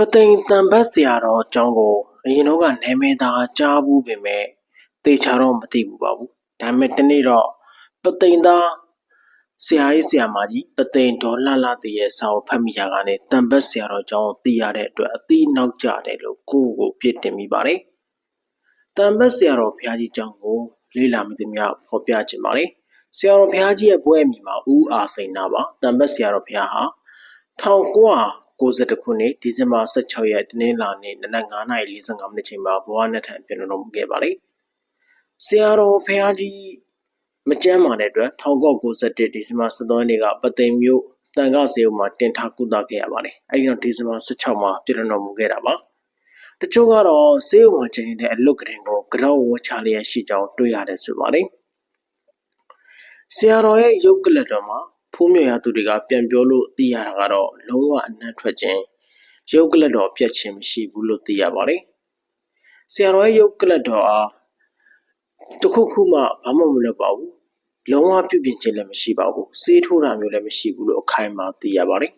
ပသိမ်သံဘက်ဆရာတော်ကျောင်းကိုအရင်တော့ကနာမည်သာကြားဘူးပေမဲ့သေချာတော့မသိဘူးပါဘူး။ဒါပေမဲ့တနေ့တော့ပသိမ်သားဆရာကြီးဆရာမကြီးပသိမ်ဒေါ်လှလှတည်ရဲ့စာအုပ်ဖတ်မိရာကနေသံဘက်ဆရာတော်ကျောင်းကိုသိရတဲ့အတွက်အသီးနောက်ကျတယ်လို့ကိုယ့်ကိုပြစ်တင်မိပါတယ်။သံဘက်ဆရာတော်ဘုရားကြီးကျောင်းကိုလေ့လာမိသမျှဖော်ပြခြင်းပါလေ။ဆရာတော်ဘုရားကြီးရဲ့ဘွဲ့အမည်မှာဦးအာစိန်နာပါ။သံဘက်ဆရာတော်ဘုရားဟာ1992ခုနှစ်ဒီဇင်ဘာ16ရက်တနင်္လာနေ့နနက်9:45မိနစ်ချိန်မှာဘဝနဲ့ထံပြန်တော်မူခဲ့ပါလေ။ဆရာတော်ဘုရားကြီးမကျမ်းမာတဲ့အတွက်1991ဒီဇင်ဘာ13ရက်နေ့ကပသိမ်မြို့တန်ခါဆေးရုံမှာတင်ထားကုသခဲ့ရပါတယ်။အဲဒီတော့ဒီဇင်ဘာ16မှာပြန်တော်မူခဲ့တာပါ။တချို့ကတော့ဆေးရုံမှာကျင်းတဲ့အလုတ်ကရင်ကိုကြောက်ဝချလျက်ရှိကြောင်းတွေ့ရတယ်ဆိုပါလေ။ဆရာတော်ရဲ့ရုပ်ကလတ်တော်မှာဖူးမြေရသူတွေကပြန်ပြောလို့သိရတာကတော့လုံးဝအနှံ့ထွက်ခြင်းရုပ်ကလတ်တော်ပြတ်ခြင်းမရှိဘူးလို့သိရပါတယ်။ဆရာတော်ရဲ့ရုပ်ကလတ်တော်အားတခုခုမှဘာမှမလုပ်ပါဘူး။လုံးဝပြုပြင်ခြင်းလည်းမရှိပါဘူး။စေးထိုးတာမျိုးလည်းမရှိဘူးလို့အခိုင်အမာသိရပါတယ်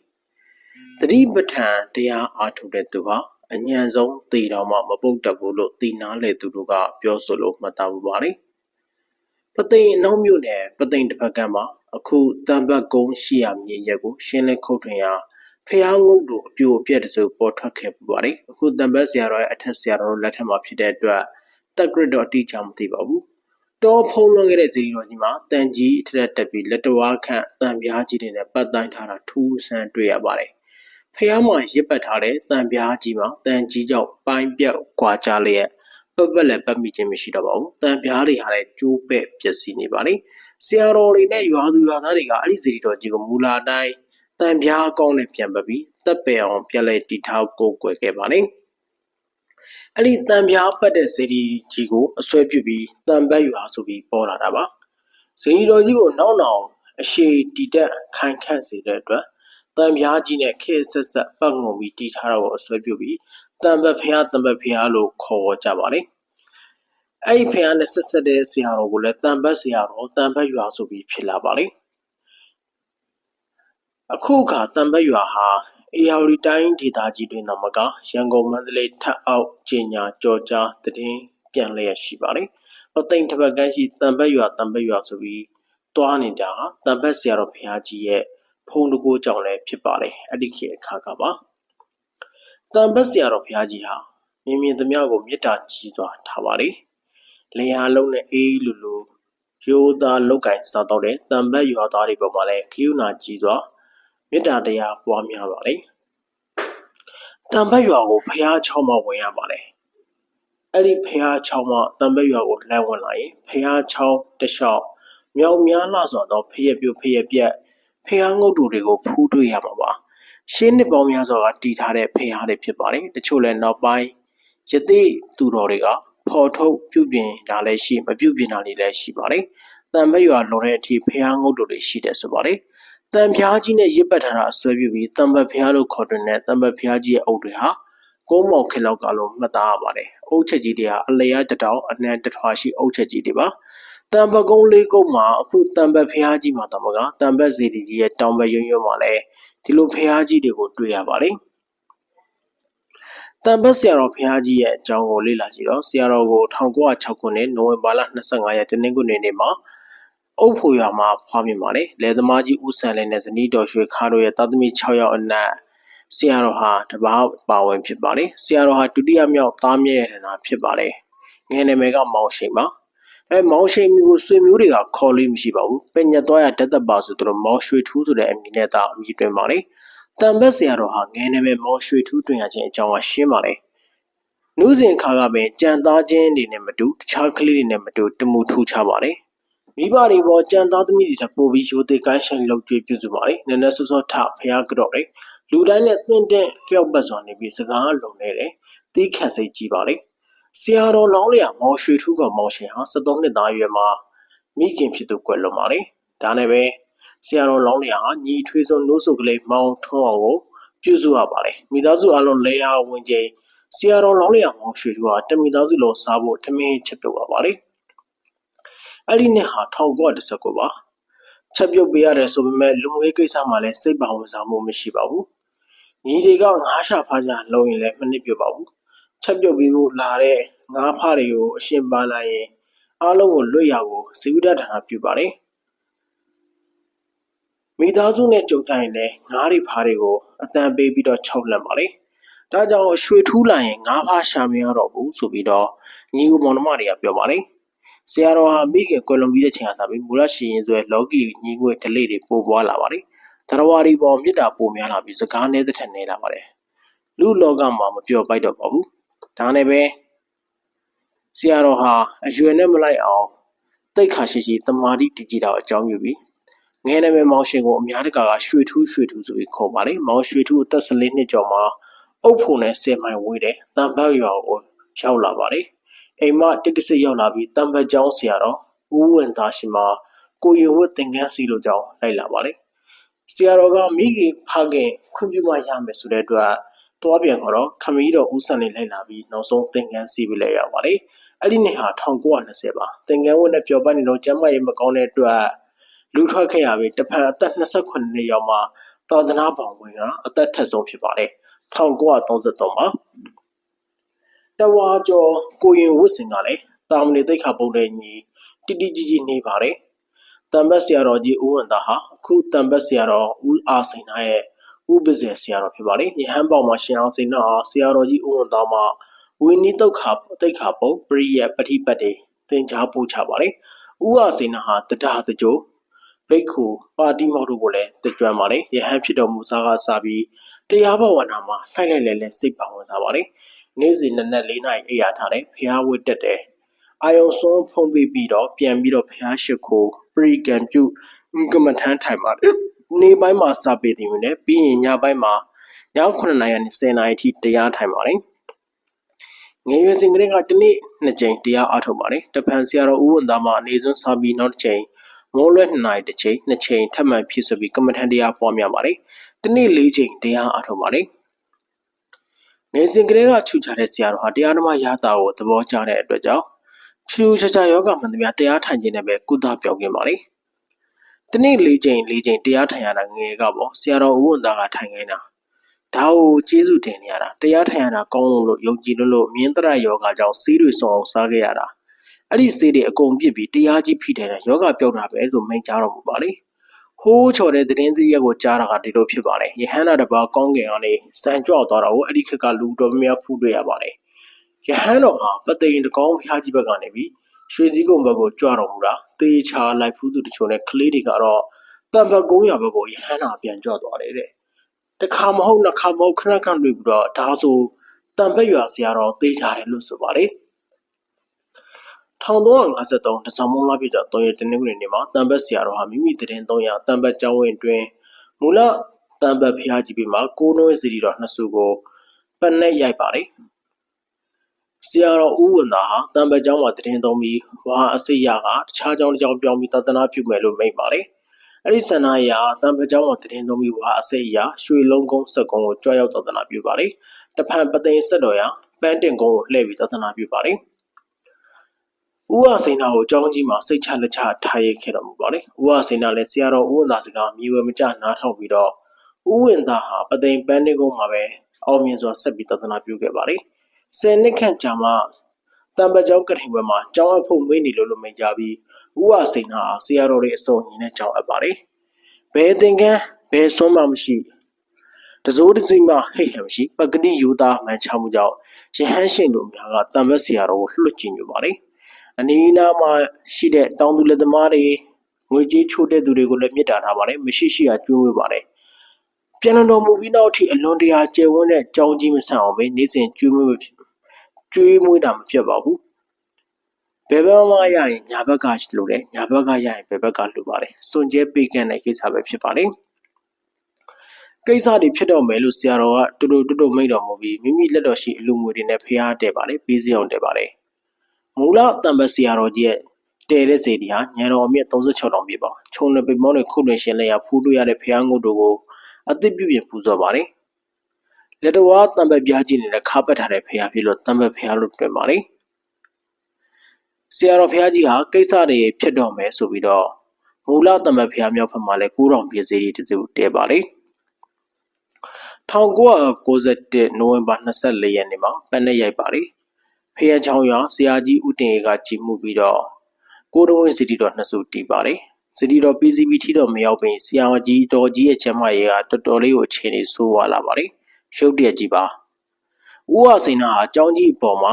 ။သတိပဋ္ဌာန်တရားအားထုတ်တဲ့သူဟာအဉဏ်ဆုံးသေတော်မှမပုတ်တတ်ဘူးလို့သိနာလေသူတို့ကပြောဆိုလို့မှတ်သားပါလေ။ပသိမ်အနောက်မြို့နယ်ပသိမ်တစ်ဖက်ကမှာအခုတံပတ်ကုန်းရှိရာမြေရက်ကိုရှင်းလင်းခုတ်ထွင်ရာဖျားငုတ်တို့အပြိုအပြက်တစုပေါ်ထွက်ခဲ့ပူပါတယ်။အခုတံပတ်ဆရာတော်ရဲ့အထက်ဆရာတော်လက်ထက်မှာဖြစ်တဲ့အတွက်တက်ဂရစ်တော့အတိအကျမသိပါဘူး။တောဖုံးလွှမ်းခဲ့တဲ့ဇီရီတော်ကြီးမှာတန်ကြီးအထက်တက်ပြီးလက်တော်ခန့်တံပြားကြီးတွေနဲ့ပတ်တိုင်းထားတာထူးဆန်းတွေ့ရပါတယ်။ဖျားမှာရစ်ပတ်ထားတဲ့တံပြားကြီးမှာတန်ကြီးကြောင့်ပိုင်းပြက်ကွာကြလျက်ပတ်လည်းပတ်မိခြင်းမရှိတော့ပါဘူး။တံပြားတွေဟာလည်းကျိုးပဲ့ပျက်စီးနေပါလေ။ဆရာတော်တွေနဲ့ရွာသူရွာသားတွေကအဲ့ဒီဇီရီတော်ကြီးကိုမူလာတိုင်းတံပြားကောင်းနဲ့ပြန်ပတ်ပြီးတပ်ပယ်အောင်ပြက်လက်တီထောက်ကိုကွယ်ခဲ့ပါလေ။အဲ့ဒီတံပြားပတ်တဲ့ဇီရီကြီးကိုအစွဲပြုပြီးတံပတ်ရွာဆိုပြီးပေါ်လာတာပါ။ဇီရီတော်ကြီးကိုနောက်အရှိတီတက်ခိုင်ခန့်စေတဲ့အတွက်တံပြားကြီးနဲ့ခေဆက်ဆက်ပတ်ငုံပြီးတီထားတာကိုအစွဲပြုပြီးတံပတ်ဖျားလို့ခေါ်ဝေါ်ကြပါလေ။အဲ့ဒီဖျားနဲ့ဆက်တဲ့ဆရာတော်ကိုလည်းတံပတ်ဆရာတော်တံပတ်ရွာဆိုပြီးဖြစ်လာပါလေ။အခုအခါတံပတ်ရွာဟာအေရဝတီတိုင်းဒေသကြီးတွင်သာမကရန်ကုန်မန္တလေးထပ်အောက်ကျင်ညာကြော်ကြားတည်င်းပြန်လျက်ရှိပါလေ။ပသိမ်တစ်ပတ်ကန်းရှိတံပတ်ရွာဆိုပြီးတွားနေတာဟာတံပတ်ဆရာတော်ဘုရားကြီးရဲ့ဖုံးတကိုးကြောင့်လည်းဖြစ်ပါလေ။အဲ့ဒီခေတ်အခါကပါတံပတ်ဆရာတော်ဘုရားကြီးဟာမြင်သမျှကိုမေတ္တာကြီးစွာထားပါလေ။လျာလုံးနဲ့အေးလူရိုးသားလောက်ကင်စားတော့တဲ့တံပတ်ရွာသားတွေပေါ်မှာလည်းခရုဏာကြီးစွာမေတ္တာတရားပွားများပါလေ။တံပတ်ရွာကိုဖျားချောင်းမှာဝင်ရပါလေ။အဲ့ဒီဖျားချောင်းမှာတံပတ်ရွာကိုလှမ်းဝင်လာရင်ဖျားချောင်းတစ်လျှောက်မြောက်များလှစွာသောဖျက်ပြက်ဖျားငုတ်တို့တွေကိုဖူးတွေ့ရမှာပါ။ရှင်းနှစ်ပေါင်းများစွာကတည်ထားတဲ့ဖျားတွေဖြစ်ပါတယ်။တချို့လည်းနောက်ပိုင်းယသိသူတော်တွေကဖော်ထုတ်ပြုပြင်တာလည်းရှိမပြုပြင်တာလည်းရှိပါတယ်။တံပတ်ရွာလွန်တဲ့အထိဖျားငုတ်တို့တွေရှိတယ်ဆိုပါတယ်။တံပြားကြီးနဲ့ရစ်ပတ်ထားတာအစွဲပြုပြီးတံပတ်ဖျားလို့ခေါ်တဲ့တံပတ်ဖျားကြီးရဲ့အုပ်တွေဟာကုန်းမောင်ခေလောက်ကလို့မှတ်သားရပါတယ်။အုပ်ချက်ကြီးတွေဟာအလျားတစ်တောင်အနှံတစ်ထွာရှိအုပ်ချက်ကြီးတွေပါ။တံပတ်ကုန်းလေးကုန်းမှာအခုတံပတ်ဖျားကြီးမှာတမကတံပတ်စီတီကြီးရဲ့တောင်ဘက်ရွံ့မှာလည်းဒီလိုဖျားကြီးတွေကိုတွေ့ရပါတယ်။တံပတ်ဆရာတော်ဘုရားကြီးရဲ့အကြောင်းကိုလေ့လာကြည့်တော့ဆရာတော်ကို1906ခုနှစ်နိုဝင်ဘာလ25ရက်တနင်္ဂနွေနေ့မှာအုပ်ဖို့ရွာမှာဖွားမြင်ပါလေလယ်သမားကြီးဦးဆန်လင်းနဲ့ဇနီးတော်ရွှေခါတို့ရဲ့သားသမီး6ယောက်အနက်ဆရာတော်ဟာတပါးပါဝင်ဖြစ်ပါလေဆရာတော်ဟာဒုတိယမြောက်သားမြဲရတနာဖြစ်ပါလေငယ်နာမည်ကမောင်ရှိန်ပါမောင်ရှိန်မျိုးကိုဆွေမျိုးတွေကခေါ်လို့မရှိပါဘူးပညတ်သွားရတသက်ပါဆိုတော့မောင်ရွှေထူးဆိုတဲ့အမည်နဲ့သာအမည်တွင်ပါလေတံပတ်ဆရာတော်ဟာငယ်နာမည်မောင်ရွှေထူးတွင်ရခြင်းအကြောင်းကရှင်းပါလေနုစဉ်ခါကပင်ကြံသားခြင်းတွေနဲ့မတူတခြားကလေးတွေနဲ့မတူတမှုထူးခြားပါလေမိဘတွေပေါ်ကြံသားသမီးတွေထပ်ပို့ပြီးရိုသေကိုင်းဆိုင်လောက်ကျွေးပြုစုပါလေနည်းနည်းစောစောထဖျားကြော့တယ်လူတိုင်းနဲ့တင့်လျောက်ပတ်စွာနေပြီးစကားလုံနေတယ်တီးခတ်စိတ်ကြီးပါလေဆရာတော်လောင်းလျာမောင်ရွှေထူးကမောင်ရှင်ဟာ73နှစ်သားရွယ်မှာမိခင်ဖြစ်သူကွယ်လွန်ပါလေဒါနဲ့ပဲဆရာတော်လောင်းလျာဟာညီထွေးဆုံးနိုးစုကလေးမောင်ထွန်းအောင်ကိုပြုစုရပါလေမိသားစုအလုံးလေယာဝင်ချိန်ဆရာတော်လောင်းလျာမောင်ရွှေထူးဟာတမိသားစုလုံးစားဖို့ထမင်းချက်ပြုတ်ပါလေအဲ့ဒီနှစ်ဟာ1919ပါချက်ပြုတ်ပေးရတယ်ဆိုပေမဲ့လူငွေကိစ္စမှာလည်းစိတ်ပါဝင်စားမှုမရှိပါဘူး ညီတွေကငါးရှာဖားကြလုံရင်လည်းမနစ်ပြပါဘူးချက်ပြုတ်ပြီးဖို့လာတဲ့ငါးဖားတွေကိုအရှင်ပါလာရင်အားလုံးကိုလွတ်ရကိုဇီဝိတဌာနပြုပါတယ်မိသားစုနဲ့ကြုံတိုင်းလည်းငါးတွေဖားတွေကိုအတန်ပေးပြီးတော့ခြောက်လက်ပါလေဒါကြောင့်ရွှေထူးလာရင်ငါးဖားရှာမရတော့ဘူးဆိုပြီးတော့ညီကိုမောင်နှမတွေကပြောပါတယ်ဆရာတော်ဟာမိခင်ကွယ်လွန်ပြီးတဲ့ချိန်ကစပြီးမူလရှင်ရင်ဆွဲလောကီညီငွေဓလေ့တွေပိုပွားလာပါတယ်သရဝါဒီပေါ်မြစ်တာပိုများလာပြီးစကားနဲ့တစ်ထက်နေလာပါတယ်လူလောကမှာမပြောပိုက်တော့ပါဘူးဒါနဲ့ပဲဆရာတော်ဟာအရွယ်နဲ့မလိုက်အောင်တိတ်ခါရှိရှိတမာတိတည်ကြည်တာအကြောင်းပြုပြီးငယ်နာမည်မောင်ရှင်ကိုအများတကာကရွှေထူးဆိုပြီးခေါ်ပါလေမောင်ရွှေထူးအသက်14နှစ်ကျော်မှာအုပ်ဖို့နဲ့10မိုင်ဝေးတဲ့တန်ဖတ်ရွာကိုရောက်လာပါတယ်အိမ်မတစ်တစစ်ရောက်လာပြီးတန်ဖတ်ကျောင်းဆရာတော်ဦးဝင်သားရှိမှာကိုရင်ဝတ်သင်္ကန်းစီလိုကြောင်းလိုက်လာပါလေဆရာတော်ကမိခင်ဖခင်ခွင့်ပြုမှရမယ်ဆိုတဲ့အတွက်တွားပြန်တော့ခမည်းတော်ဦးဆန်လေးလိုက်လာပြီးနောက်ဆုံးသင်္ကန်းစီပြီးလဲရပါလေအဲ့ဒီနှစ်ဟာ1920ပါသင်္ကန်းဝတ်နဲ့ပျော်ပတ်နေတော့ကျမ်းမာရေးမကောင်းတဲ့အတွက်လူထွက်ခဲ့ရပြီးတဖန်အသက်28နှစ်ရောက်မှသာသနာ့ဘောင်ဝင်ကအသက်ထက်ဆုံးဖြစ်ပါတယ်1933မှာတဝါကျော်ကိုရင်ဝတ်စင်ကလည်းတာမဏေသိက္ခာပုဒ်တဲ့ညီတိတိကြီးကြီးနေပါတယ်တန်ဘတ်ဆရာတော်ကြီးဦးဝန္တာဟာအခုတန်ဘတ်ဆရာတော်ဦးအာစိန်နာရဲ့ဥပဇေဆရာတော်ဖြစ်ပါတယ်ယဟန်ပေါမှာရှင်အောင်စိန်နာဟာဆရာတော်ကြီးဦးဝန္တာမှာဝိနည်းတုတ်ခါသိက္ခာပုဒ်ပရိယပဋိပတ်တွေသင်ကြားပို့ချပါတယ်ဦးအာစိန်နာဟာတဒါတကြိုဘိက္ခုပါတိမောက်တို့ကိုလည်းတကြွပါတယ်ယဟန်ဖြစ်တော်မူစားကစပြီးတရားဘဝနာမှာလှိုက်လိုက်လဲစိတ်ပါဝင်စားပါတယ်နေ့စဉ်နက်4နာရီအိပ်ရထားတယ်ဖျားဝတ်တက်တယ်အာယုံစွန်းဖုံးပေးပြီးတော့ပြန်ပြီးတော့ဖျားရှိခိုးပရိကံပြုကမ္မထမ်းထိုင်ပါတယ်နေ့ပိုင်းမှာစာပေတင်နေပြီးရင်ညပိုင်းမှာည9နာရီနဲ့10နာရီထိတရားထိုင်ပါတယ်ငယ်ရွယ်စဉ်ကတည်းကတနေ့2ကြိမ်တရားအားထုတ်ပါတယ်တပန်ဆရာတော်ဦးဝန်သားမှာအနေစွန်းစာပြီးနောက်တစ်ချိန်မိုးလွဲ2နာရီတစ်ချိန်2ချိန်ထပ်မံဖြစ်ဆိုပြီးကမ္မထမ်းတရားပွားများပါတယ်တနေ့4ချိန်တရားအားထုတ်ပါတယ်နေစဉ်ကလေးကချူချတဲ့ဆရာတော်ဟာတရားဓမ္မရတာကိုသဘောကျတဲ့အတွက်ကြောင့်ချူချာချာယောဂမှန်သမျှတရားထိုင်ခြင်းနဲ့ပဲကုသပြောင်းခဲ့ပါလေ။တနေ့4ချိန်တရားထိုင်ရတာငယ်ကပေါ့ဆရာတော်ဦးဝန်သားကထိုင်ခိုင်းတာဒါကိုကျေးဇူးတင်နေရတာတရားထိုင်ရတာကောင်းလို့ယုံကြည်လို့မြင်းတရယောဂကြောင့်ဆေးတွေစုံအောင်စားခဲ့ရတာအဲ့ဒီဆေးတွေအကုန်ပြစ်ပြီးတရားကြီးဖိတယ်ယောဂပြောက်တာပဲလို့မိန့်ကြားတော်မူပါလေ။ဟိုးချော်တဲ့သတင်းသီးရက်ကိုကြားတာကဒီလိုဖြစ်ပါလေယဟန္တာတပါကောင်းကင်ကနေစံကြွသွားတာကိုအဲ့ဒီခက်ကလူတော်များဖူးတွေ့ရပါလေယဟန်တော်ဟာပသိမ်တကောင်းဖျားကြီးဘက်ကနေပြီးရွှေစည်းကုန်းဘက်ကိုကြွတော်မူတာတေချာလိုက်ဖူးသူတချို့နဲ့ကလေးတွေကတော့တံပတ်ကုန်းရဘက်ကိုယဟန်တော်ပြန်ကြွသွားတယ်တဲ့တခါမဟုတ်နှစ်ခါမဟုတ်ခဏခဏတွေ့ပြီးတော့ဒါဆိုတံပတ်ရွာဆရာတော်တေချာတယ်လို့ဆိုပါလေ1353တစမုံလာပြတော့3ရက်တနင်္ဂနွေနေ့မှာတံပတ်ဆရာတော်ဟာမိမိတရင်300တံပတ်ကျောင်းဝင်တွင်မူလတံပတ်ဖျားကြီးပြီးမှကိုနှွေးစီရီတော်နှစ်စုကိုပတ်နဲ့ရိုက်ပါတယ်ဆရာတော်ဦးဝန်သာဟာတံပတ်ကျောင်းမှာတရင်သုံးပြီးဝါအစိတ်ရကတခြားကျောင်းတစ်ကျောင်းပြောင်းပြီးသာသနာပြုမယ်လို့မိန့်ပါတယ်အဲ့ဒီဆန္ဒအရတံပတ်ကျောင်းမှာတရင်သုံးပြီးဝါအစိတ်ရရွှေလုံးကုန်းစက်ကုန်းကိုကြွရောက်သာသနာပြုပါတယ်တဖန်ပသိမ်ဆက်တော်ရပန်းတင်ကုန်းကိုလှည့်ပြီးသာသနာပြုပါတယ်ဦးဝစိန်နာကိုကျောင်းကြီးမှာစိတ်ချလက်ချထားရခဲ့တော်မူပါလေဦးဝစိန်နာလည်းဆရာတော်ဦးဝန်သာစကားမြေဝဲမကျနားထောင်ပြီးတော့ဦးဝန်သာဟာပသိမ်ပန်းတင်ကုန်းမှာပဲအောင်မြင်စွာဆက်ပြီးသာသနာပြုခဲ့ပါလေ10နှစ်ခန့်ကြာမှတံပတ်ကျောင်းကထိန်ဘက်မှာကျောင်းအဖို့မွေးနေလို့မိန့်ကြပြီးဦးဝစိန်နာဆရာတော်တွေအစုံညီနဲ့ကျောင်းအပ်ပါလေဘယ်သင်္ကန်းဘယ်စွမ်းမှမရှိတစိုးတစီမှဟိတ်ဟံမရှိပကတိယူသားမှန်ချမှုကြောင့်ရဟန်းရှင်တို့များကတံပတ်ဆရာတော်ကိုလွှတ်ကြည့်ညူပါလေအနီးနားမှာရှိတဲ့တောင်သူလက်သမားတွေငွေကြေးချိုးတဲ့သူတွေကိုလည်းမြစ်တာထားပါတယ်မရှိရှိကကျွေးဝေးပါတယ်ပြန်လည်တော်မူပြီးနောက်ထိအလွန်တရာကျယ်ဝန်းတဲ့ကြောင်းကြီးမဆန်အောင်ပဲနေ့စဉ်ကျွေးမွေးတာမပြတ်ပါဘူးဘယ်ဘက်မှရရင်ညာဘက်ကလို့တယ်ညာဘက်ကရရင်ဘယ်ဘက်ကလို့ပါတယ်စွန့်ကြဲပေးကန့်တဲ့ကိစ္စပဲဖြစ်ပါတယ်ကိစ္စတွေဖြစ်တော့မယ်လို့ဆရာတော်ကတူမိန့်တော်မူပြီးမိမိလက်တော်ရှိအလူငွေတွေနဲ့ဖျားတဲ့ပါတယ်ပြီးစီအောင်တဲ့ပါတယ်မူလတံပတ်ဆရာတော်ကြီးရဲ့တဲတဲ့စေတီဟာညံတော်အမြင့်36တောင်ပြည့်ပါခြုံနေပိမောင်းတွေခုတွင်ရှင်လက်ရဖူးတွေ့ရတဲ့ဖျားငုတ်တို့ကိုအသစ်ပြုပြင်ပူဇော်ပါတယ်လက်တော်ကတံပတ်ပြားကြီးနေတဲ့ခါပတ်ထားတဲ့ဖျားဖြစ်လို့တံပတ်ဖျားလို့တွင်ပါတယ်ဆရာတော်ဖျားကြီးဟာကိစ္စတွေဖြစ်တော့မယ်ဆိုပြီးတော့မူလတံပတ်ဖျားမြောက်ဖက်မှာလဲ9000ပြည့်စေတီတစုတဲပါလေ 1991 နိုဝင်ဘာ 24 ရက်နေ့မှာပန်းနဲ့ရိုက်ပါတယ်။ဖျက်ချောင်းရွာဆရာကြီးဦးတင်ရေကကြီးမှုပြီးတော့ကိုတော်ဝင်စီတီတော်နှစ်စုတည်ပါတယ်။စီတီတော် PCB ထီတော်မရောက်ပင်ဆရာကြီးတော်ကြီးရဲ့ကျမရေကတော်တော်လေးကိုအခြေအနေဆိုးဝါးလာပါတယ်။ရုပ်တရက်ကြီးပါ။ဦးဝစိန်နာဟာကျောင်းကြီးအပေါ်မှာ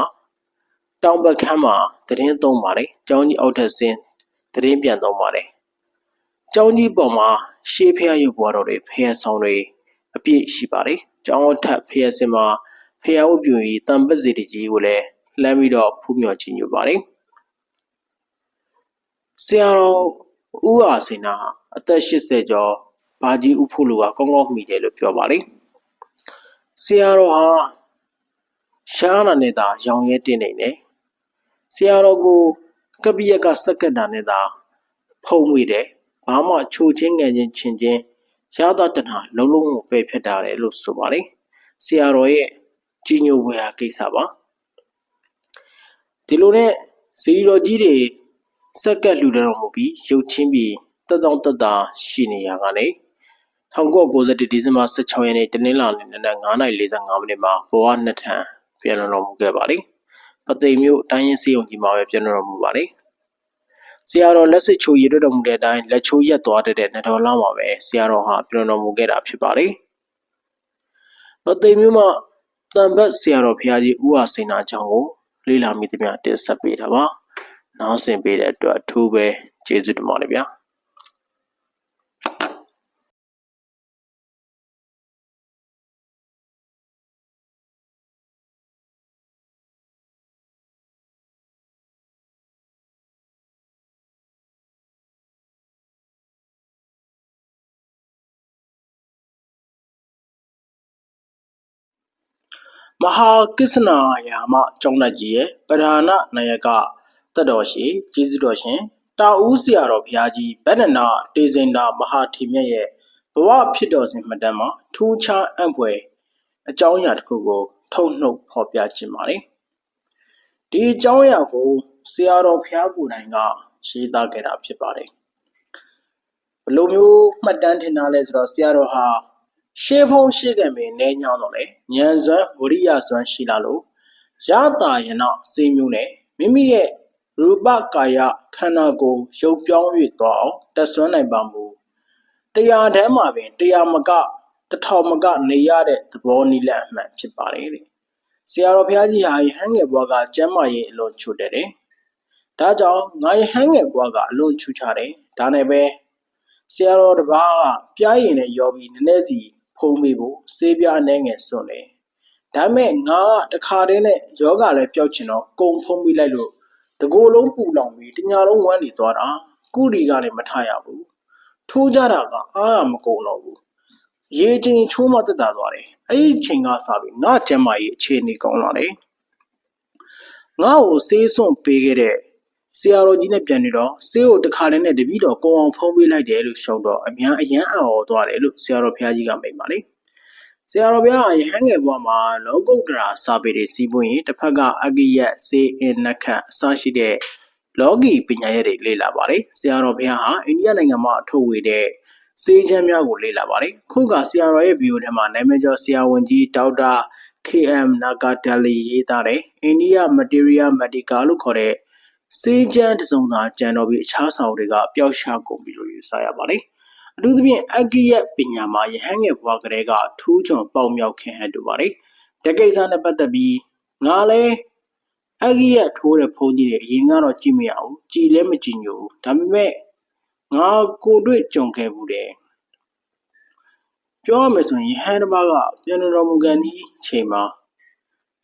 တောင်ဘက်ခမ်းမှာသတင်းသုံးပါတယ်။ကျောင်းကြီးအောက်ထက်ဆင်းသတင်းပြန်သုံးပါတယ်။ကျောင်းကြီးပေါ်မှာရှေးဖျားရုပ်ဘွားတော်တွေဖျက်ဆောင်တွေအပြည့်ရှိပါတယ်။ကျောင်းအထက်ဖျက်စင်မှာဖျားဝတ်ပြူကြီးတံပတ်စီတီကြီးကိုလည်းလှမ်းပြီးတော့ဖူးမြော်ကြည့်ညိုပါတယ်။ဆရာတော်ဦးဝစိန်နာအသက်80ကျော်ဘာကြီးဦးဖို့လူကကောင်းကောင်းမိတယ်လို့ပြောပါတယ်။ဆရာတော်ဟာရှားနာနဲ့သာရောင်ရဲတင်နေတယ်။ဆရာတော်ကိုကပိယကစက္ကန့်တာနဲ့သာဖုံးမိတယ်။ဘာမှချိုချင်းငယ်ချင်းချင်းချင်းရသတနာလုံးလုံးကိုပယ်ဖြတ်တာတယ်လို့ဆိုပါတယ်။ဆရာတော်ရဲ့ကြီးညိုဝေဟာကိစ္စပါ။ဒီလိုနဲ့စီရီတော်ကြီးတွေစက္ကန့်လှူတော်မူပြီးရုပ်ချင်းပြီးတက်တောင့်တက်တာရှိနေရကနေ1991ဒီဇင်ဘာ16ရက်နေ့တနင်္လာနေ့နနက်9:45မိနစ်မှာဘဝနှစ်ထံပြန်တော်မူခဲ့ပါတယ်။ပသိမ်မြို့တိုင်းရင်းစီယုံကြီးမှာပဲပြန်တော်မူပါတယ်။ဆရာတော်လက်စစ်ချိုရည်တော်မူတဲ့အတိုင်းလက်ချိုးရက်သွားတဲ့နှစ်တော်လောက်မှာပဲဆရာတော်ဟာပြန်တော်မူခဲ့တာဖြစ်ပါတယ်။ပသိမ်မြို့မှာတန်ဘတ်ဆရာတော်ဘုရားကြီးဦးဝစိန်နာကျောင်းကိုလေ့လာမိသမျှတင်ဆက်ပေးတာပါ။နားဆင်ပေးတဲ့အတွက်အထူးပဲကျေးဇူးတင်ပါတယ်ဗျာ။မဟာကစ္စနာယာမကျောင်းသားကြီးရဲ့ပဓာနနာယကသက်တော်ရှိကျေးဇူးတော်ရှင်တာဦးဆရာတော်ဘုရားကြီးဗန္ဒနာတေဇင်တာမဟာထေမြတ်ရဲ့ဘဝဖြစ်တော်စဉ်မှတ်တမ်းမှာထူးခြားအံ့ဖွယ်အကြောင်းအရာတစ်ခုကိုထုတ်နှုတ်ဖော်ပြခြင်းပါတယ်။ဒီအကြောင်းအရာကိုဆရာတော်ဘုရားကိုယ်တိုင်ကရေးသားခဲ့တာဖြစ်ပါတယ်။ဘယ်လိုမျိုးမှတ်တမ်းထင်တာလဲဆိုတော့ဆရာတော်ဟာရှေးဖုံးရှိကံပင်နေညောင်းတော့လေဉာဏ်စွမ်းဝရိယစွမ်းရှိလာလို့ရတာယနာစေမျိုးနဲ့မိမိရဲ့ရူပကာယခန္ဓာကိုယ်ရုပ်ပြောင်း၍သွားအောင်တက်ဆွမ်းနိုင်ပါမူတရားတည်းမှာပင်တရားမကတစ်ထောင်မကနေရတဲ့သဘောနည်းလမ်းအမှန်ဖြစ်ပါတယ်တဲ့ဆရာတော်ဘုရားကြီးဟာယဟန်ငယ်ဘွားကကျမ်းမာရေးအလွန်ချို့တယ်ဒါကြောင့်ငါယဟန်ငယ်ဘွားကအလွန်ချူချတယ်ဒါနဲ့ပဲဆရာတော်တစ်ပါးကပြားရည်နဲ့ရောပြီးနည်းနည်းစီဖုံးမိဖို့ဆေးပြားအနေငယ်စွန့်တယ်ဒါမဲ့ငါကတခါတည်းနဲ့ယောဂလည်းပျောက်ချင်တော့ကုံဖုံးမိလိုက်လို့တကိုယ်လုံးပူလောင်ပြီးတညာလုံးဝမ်းနေသွားတာကုရီကလည်းမထရဘူးထိုးကြတာကအားမကုန်တော့ဘူးရေချင်းချိုးမှတက်တာသွားတယ်အဲ့ဒီချိန်ကစပြီးငါကျမ်းမာရေးအခြေအနေကောင်းလာတယ်ငါ့ကိုဆေးစွန့်ပေးခဲ့တဲ့ဆရာတော်ကြီးနဲ့ပြန်နေတော့ဆေးကိုတခါတည်းနဲ့တပည့်တော်ကုံအောင်ဖုံးပေးလိုက်တယ်လို့ရှောက်တော့အများအယံအံ့ဩသွားတယ်လို့ဆရာတော်ဘုရားကြီးကမိန့်ပါလေဆရာတော်ဘုရားယဟန်ငယ်ဘဝမှာလောကုတ္တရာစာပေတွေစီးပွင့်ရင်တစ်ဖက်ကအဂိယစေအင်နခတ်အစရှိတဲ့လောကီပညာရပ်တွေလေ့လာပါတယ်ဆရာတော်ဘုရားဟာအိန္ဒိယနိုင်ငံမှာအထုတ်ဝေတဲ့စေချမ်းများကိုလေ့လာပါတယ်ခုကဆရာတော်ရဲ့ဗီဒီယိုထဲမှာနာမည်ကျော်ဆရာဝန်ကြီးဒေါက်တာ KM နာဂါဒလီရေးသားတဲ့အိန္ဒိယ Material Medical လို့ခေါ်တဲ့စေချမ်းတစုံသာကျန်တော်ပြီးအခြားဆောင်တွေကပျောက်ရှားကုန်ပြီလို့ယူဆရပါတယ်အထူးသဖြင့်အဂိယပညာမှာယဟန်ငယ်ဘဝကလေးကထူးချွန်ပေါက်မြောက်ခင်ဟန်တူပါတယ်တကိစ္စနဲ့ပတ်သက်ပြီးငါလည်းအဂိယထိုးတဲ့ဖုန်းကြီးတွေအရင်ကတော့ကြည့်မရဘူးကြည်လည်းမကြည်ညိုဘူးဒါပေမဲ့ငါကိုတွေ့ကြုံခဲ့ဘူးတယ်ပြောရမယ်ဆိုရင်ယဟန်တစ်ပါးကပြန်တော်မူကန်ဒီချိန်မှာ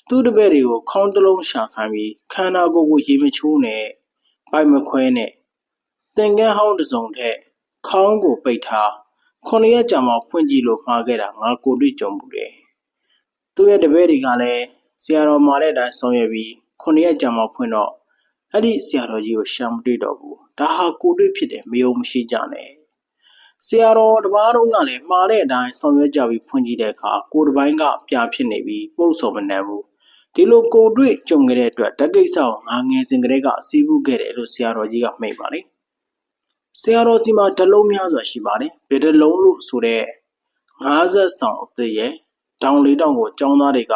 သူ့တပည့်တွေကိုခေါင်းတစ်လုံးရှာခိုင်းပြီးခန္ဓာကိုယ်ကိုရေမချိုးနဲ့ပိုက်မခွဲနဲ့သင်္ကန်းဟောင်းတစ်စုံထက်ခေါင်းကိုပိတ်ထား9ရက်ကြာမှဖွင့်ကြည့်လို့မှာခဲ့တာငါကိုတွေ့ကြုံမှုတယ်သူ့ရဲ့တပည့်တွေကလည်းဆရာတော်မှာတဲ့အတိုင်းဆောင်ရွက်ပြီး9ရက်ကြာမှဖွင့်တော့အဲ့ဒီဆရာတော်ကြီးကိုရှာမတွေ့တော့ဘူးဒါဟာကိုတွေ့ဖြစ်တယ်မယုံမရှိကြနဲ့ဆရာတော်တပါးလုံးကလည်းမှာတဲ့အတိုင်းဆောင်ရွက်ကြပြီးဖွင့်ကြည့်တဲ့အခါကိုယ်တစ်ပိုင်းကပြာဖြစ်နေပြီးပုတ်စော်မနှံဘူးဒီလိုကိုတွေ့ကြုံခဲ့တဲ့အတွက်ဓာတ်ကိစ္စကိုငါငယ်စဉ်ကတည်းကစီးပူးခဲ့တယ်လို့ဆရာတော်ကြီးကမိန့်ပါလေဆရာတော်စီမှာဓလုံးများစွာရှိပါတယ်ဗေဒလုံးလို့ဆိုတဲ့50ဆောင်အသစ်ရဲ့ တောင်လေးတောင်ကိုကျောင်းသားတွေက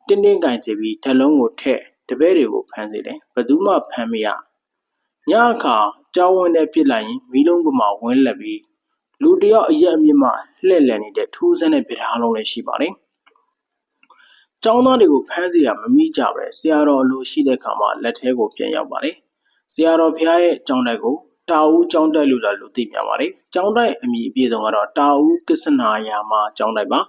တင်းတင်းကင်စီပြီးဓလုံးကိုထက်တပည့်တွေကိုဖမ်းစေတယ်ဘယ်သူမှဖမ်းမရညအခါကျောင်းဝင်းထဲပြစ်လိုက်ရင်မီးလုံးပေါ်မှာဝင်းလက်ပြီးလူတယောက်အရက်အမြင့်မှလှည့်လည်နေတဲ့ထူးဆန်းတဲ့ပြထားလုံးလည်းရှိပါတယ်ကျောင်းသားတွေကိုဖမ်းစီရမမိကြပဲဆရာတော်အလိုရှိတဲ့ခါမှာလက်ထဲကိုပြန်ရောက်ပါတယ်ဆရာတော်ဘုရားရဲ့ကျောင်းတိုက်ကိုတာဦးကျောင်းတိုက်လို့လည်းလူသိများပါတယ်ကျောင်းတိုက်အမည်အပြည့်စုံကတော့တာဦးကစ္စနာယာမကျောင်းတိုက်ပါ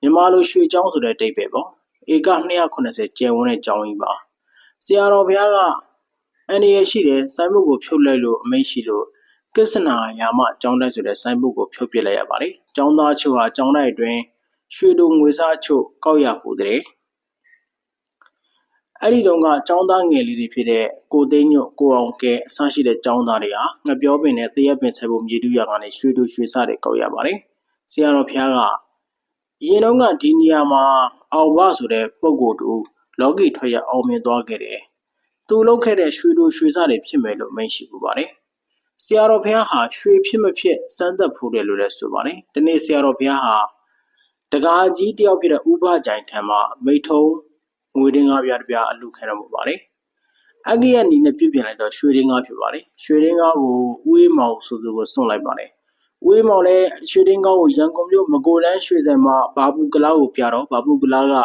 မြန်မာလိုရွှေကျောင်းဆိုတဲ့အဓိပ္ပာယ်ပေါ့ဧက290ကျယ်ဝန်းတဲ့ကျောင်းကြီးပါဆရာတော်ဘုရားကအန္တရာယ်ရှိတယ်စိုင်းဘုတ်ကိုဖြုတ်လိုက်လို့အမိန့်ရှိလို့ကစ္စနာယာမကျောင်းတိုက်ဆိုတဲ့စိုင်းဘုတ်ကိုဖြုတ်ပစ်လိုက်ရပါတယ်ကျောင်းသားချို့ဟာကျောင်းတိုက်အတွင်းရွှေတို့ငွေစားချို့ကောက်ရပူတဲ့အဲ့ဒီတုန်းကကျောင်းသားငယ်လေးတွေဖြစ်တဲ့ကိုသိန်းညွတ်ကိုအောင်ကဲအစရှိတဲ့ကျောင်းသားတွေဟာငပြောပင်နဲ့တရက်ပင်ဆက်ဖို့မြေတူးရကနေရွှေတို့ရွှေစားတွေကောက်ရပါတယ်ဆရာတော်ဘုရားကရင်တုန်းကဒီနေရာမှာအောင်ဘဆိုတဲ့ပုဂ္ဂိုလ်တူလောကီထွက်ရအောင်မြင်သွားခဲ့တယ်သူလုပ်ခဲ့တဲ့ရွှေတို့ရွှေစားတွေဖြစ်မယ်လို့မိန့်ရှိပူပါတယ်ဆရာတော်ဘုရားဟာရွှေဖြစ်မဖြစ်စမ်းသပ်ဖို့တယ်လို့လည်းဆိုပါတယ်ဒီနေ့ဆရာတော်ဘုရားဟာတကားကြီးတယောက်ဖြစ်တဲ့ဥပကြိုင်ထံမှာမိထုံးငွေရင်းကားပြားတစ်ပြားအလူခံရမှုပါတယ်အဂိယနီနဲ့ပြပြင်လိုက်တော့ရွှေရင်းကားဖြစ်ပါတယ်ရွှေရင်းကားကိုဦးအေးမောင်ဆိုသူကိုစွန့်လိုက်ပါတယ်ဦးအေးမောင်လည်းရွှေရင်းကားကိုရန်ကုန်မြို့မကိုလန်းရွှေဆိုင်မှာဘာပူကလားကိုပြတော့ဘာပူကလားက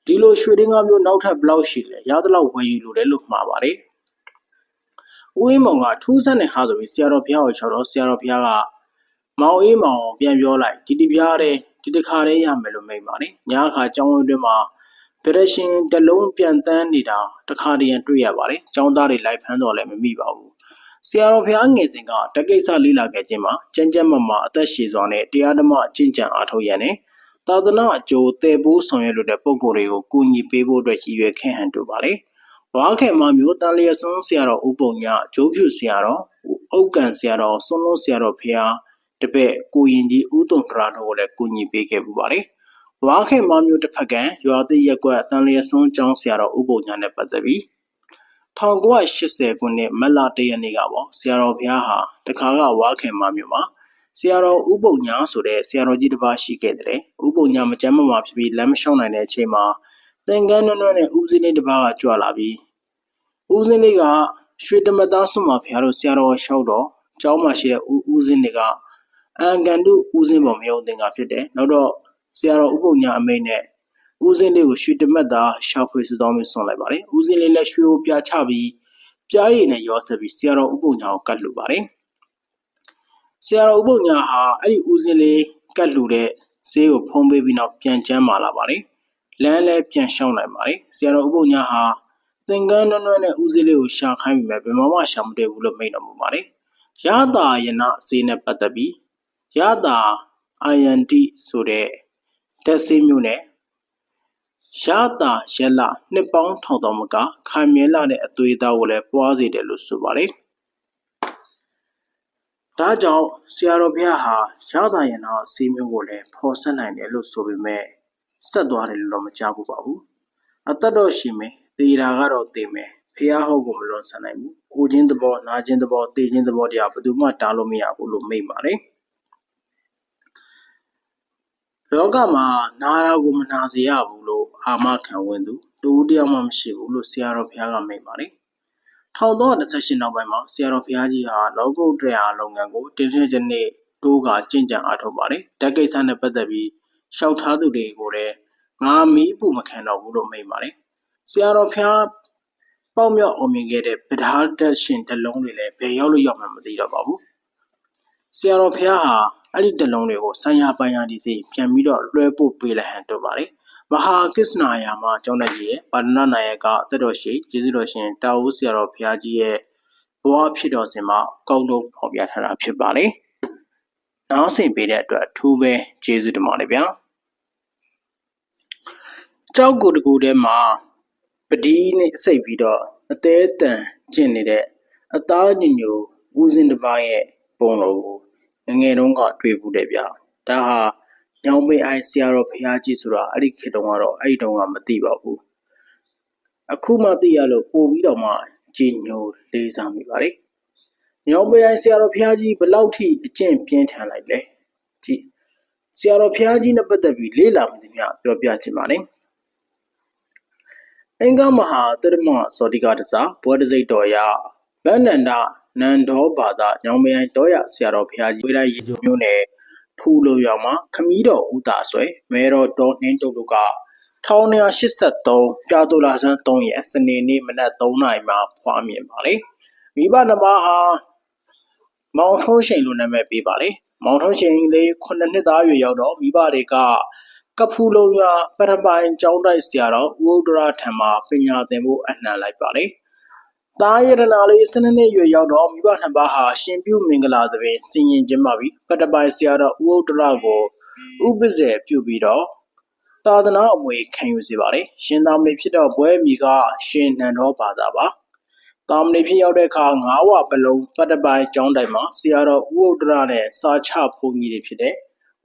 ဒီလိုရွှေရင်းကားမျိုးနောက်ထပ်ဘလောက်ရှိလဲရသလောက်ဝယ်ယူလို့လည်းလို့မှားပါတယ်ဦးအေးမောင်ကထူးဆန်းတဲ့ဟာဆိုပြီးဆရာတော်ဘုရားကိုချောက်တော့ဆရာတော်ဘုရားကမောင်အေးမောင်ပြန်ပြောလိုက်ဒီပြားတဲ့ဒီတစ်ခါတည်းရမယ်လို့မိန့်ပါတယ်ညအခါကျောင်းဝင်းတွင်မှာဗရရှင်တလုံးပြန်တန်းနေတာတခါတည်းတွေ့ရပါတယ်ကျောင်းသားတွေလိုက်ဖမ်းတော့လည်းမမိပါဘူးဆရာတော်ဘုရားငယ်စဉ်ကတကိစ္စလေးလာခဲ့ခြင်းမှာကျန်းကျန်းမာမာအသက်ရှည်စွာနဲ့တရားဓမ္မအကျင့်ကြံအားထုတ်ရန်နဲ့သာသနာအကျိုးတည်ပိုးဆောင်ရွက်လိုတဲ့ပုဂ္ဂိုလ်တွေကိုကူညီပေးဖို့အတွက်ရည်ရွယ်ခဲ့ဟန်တူပါလေဝါခေမမျိုးတန်လျက်စွန်းဆရာတော်ဥပုံညဂျိုးဖြူဆရာတော်ဥက္ကန်ဆရာတော်စွန်းလုံးဆရာတော်ဘုရားတပည့်ကိုရင်ကြီးဦးတုံကရာတို့ကိုလည်းကူညီပေးခဲ့ပူပါတယ်ဝါခေမမျိုးတစ်ဖက်ကရွာသိရက်ကွက်တန်လျက်စွန်းကျောင်းဆရာတော်ဥပုံညနဲ့ပတ်သက်ပြီး1980ခုနှစ်မတ်လ1ရက်နေ့ကပေါ့ဆရာတော်ဘုရားဟာတခါကဝါခေမမျိုးမှာဆရာတော်ဥပုံညဆိုတဲ့ဆရာတော်ကြီးတစ်ပါးရှိခဲ့တဲ့ဥပုံညမကျမ်းမာဖြစ်ပြီးလမ်းမလျှောက်နိုင်တဲ့အချိန်မှာသင်္ကန်းနွမ်းနဲ့ဦးစင်းလေးတစ်ပါးကကြွလာပြီးဦးစင်းလေးကရွှေတမသားဆွမှာဘုရားတို့ဆရာတော်လျှောက်တော့ကျောင်းမှာရှိတဲ့ဦးစင်းတွေကအန်ကန်တုဦးစင်းပေါ်မယုံသင်္ကာဖြစ်တယ်နောက်တော့ဆရာတော်ဥပုံညအမိန့်နဲ့ဦးစင်းလေးကိုရွှေတမက်သားရှာဖွေစုဆောင်ပြီးဆွန့်လိုက်ပါတယ်ဦးစင်းလေးလည်းရွှေကိုပြချပြီးပြားရည်နဲ့ရောဆက်ပြီးဆရာတော်ဥပုံညကိုကတ်လှူပါတယ်ဆရာတော်ဥပုံညဟာအဲ့ဒီဦးစင်းလေးကတ်လှူတဲ့ဈေးကိုဖုံးပေးပြီးနောက်ပြန်ကျမ်းမာလာပါတယ်လမ်းလည်းပြန်ရှောင်းနိုင်ပါတယ်ဆရာတော်ဥပုံညဟာသင်္ကန်းနွမ်းနဲ့ဦးစင်းလေးကိုရှာခိုင်းပြီးဘယ်မှရှာမတွေ့ဘူးလို့မိန့်တော်မူပါတယ်ရတာယနာဈေးနဲ့ပတ်သက်ပြီးရတာအာယန်တိဆိုတဲ့ဓာတ်ဆေးမျိုးနဲ့ရတာရက်လနှစ်ပေါင်းထောင်တော်မကခိုင်မြဲလာတဲ့အသွေးသားကိုလည်းပွားစေတယ်လို့ဆိုပါတယ်ဒါကြောင့်ဆရာတော်ဘုရားဟာရတာယနာဆေးမျိုးကိုလည်းဖော်ဆက်နိုင်တယ်လို့ဆိုပေမဲ့ဆက်သွားတယ်လို့တော့မကြားဘူးပါဘူးအသက်တော့ရှိမယ်သေတာကတော့သေမယ်ဖះဟုတ်ကိုမလွန်ဆန်နိုင်ဘူးကိုချင်းသဘောနာချင်းသဘောသေချင်းသဘောတရားဘယ်သူမှတားလို့မရဘူးလို့မိန့်ပါတယ်လောကမှာနာတာကိုမနာစေရဘူးလို့အာမခံဝင်သူတူတယောက်မှမရှိဘူးလို့ဆရာတော်ဘုရားကမိန့်ပါတယ်1318နောက်ပိုင်းမှာဆရာတော်ဘုရားကြီးဟာလောကုတ္တရာလုပ်ငန်းကိုတင်းတင်းကြပ်ကြပ်တိုးကကျင့်ကြံအားထုတ်ပါတယ်ဓာတ်ကိစ္စနဲ့ပတ်သက်ပြီးရှောက်ထားသူတွေကိုလည်းငါမီးပူမခံတော့ဘူးလို့မိန့်ပါတယ်ဆရာတော်ဘုရားပေါက်မြောက်အောင်မြင်ခဲ့တဲ့ဗဒ္ဓဓာတ်ရှင်တလုံးတွေလည်းဘယ်ရောက်လို့ရောက်မှမသိတော့ပါဘူးဆရာတော်ဘုရားဟာအဲ့ဒီတလုံးတွေကိုဆံရပိုင်ရဒီစီပြန်ပြီးတော့လွှဲပို့ပေးလိုက်ဟန်တို့ပါတယ်မဟာကစ္စနာယာမကျောင်းတိုက်ကြီးရဲ့ပါဏနာယကတက်တော်ရှိကျေးဇူးတော်ရှင်တာဦးဆရာတော်ဘုရားကြီးရဲ့ဘဝဖြစ်တော်စဉ်မှာကောက်လို့ဖော်ပြထားတာဖြစ်ပါတယ်နားဆင်ပေးတဲ့အတွက်အထူးပဲကျေးဇူးတင်ပါတယ်ဗျာကြောက်ကိုတကူထဲမှာပဒီးနဲ့စိတ်ပြီးတော့အသေးတန်ကျင့်နေတဲ့အသားညညိုဦးစင်းတစ်ပါးရဲ့ပုံတော်ကိုငယ်တုန်းကတွေ့ဘူးတယ်ဗျာဒါဟာညောင်မေအိုင်ဆရာတော်ဘုရားကြီးဆိုတာအဲ့ဒီခေတ်တုန်းကတော့အဲ့ဒီတုန်းကမသိပါဘူးအခုမှသိရလို့ပို့ပြီးတော့မှကြည်ညိုလေးစားမိပါလေညောင်မေအိုင်ဆရာတော်ဘုရားကြီးဘယ်လောက်ထိအကျင့်ပြင်းထန်လိုက်လဲကြည် ဆရာတော်ဘုရားကြီးနဲ့ပတ်သက်ပြီးလေ့လာမှုတွေများပြောပြခြင်းပါတယ်အင်္ဂမဟာတရမစောတိကတစားဘောဓစိတ်တော်ရဗန္နန္ဒနန္ဒောဘာသာညောင်မြိုင်တော်ရဆရာတော်ဘုရားကြီးဝိရရေကျိုမျိုးနယ်ဖူလိုရွာမှာခမည်းတော်ဦးတာဆွဲမဲတော်တော်နှင်းတုတ်တို့က1983ပြာတူလာဆန်း3ရက်စနေနေ့မနက်3နာရီမှာဖွားမြင်ပါလေမိဘနှစ်ပါးဟာမောင်ထုံးရှိန်လိုနာမည်ပေးပါလေမောင်ထုံးရှိန်လေး9နှစ်သားရွယ်ရောက်တော့မိဘတွေကကဖူလုံးရွာပရပိုင်ကျောင်းတိုက်ဆရာတော်ဦးဥဒရထံမှာပညာသင်ဖို့အနှံလိုက်ပါလေသားရတနာလေး12နှစ်ရွယ်ရောက်တော့မိဘနှစ်ပါးဟာရှင်ပြုမင်္ဂလာသဘင်စီရင်ခြင်းပါပြီးပရပိုင်ဆရာတော်ဦးဥဒရကိုဥပဇေပြုပြီးတော့သာသနာအမွေခံယူစေပါလေရှင်သာမဏေဖြစ်တော့ဘွဲအမိကရှင်နန္ဒောဘာသာပါသာမဏေဖြစ်ရောက်တဲ့အခါ9ဝပလုံးပတ္တပိုင်ကျောင်းတိုင်မှာဆရာတော်ဦးဥဒရနဲ့စာချဘုန်းကြီးတွေဖြစ်တဲ့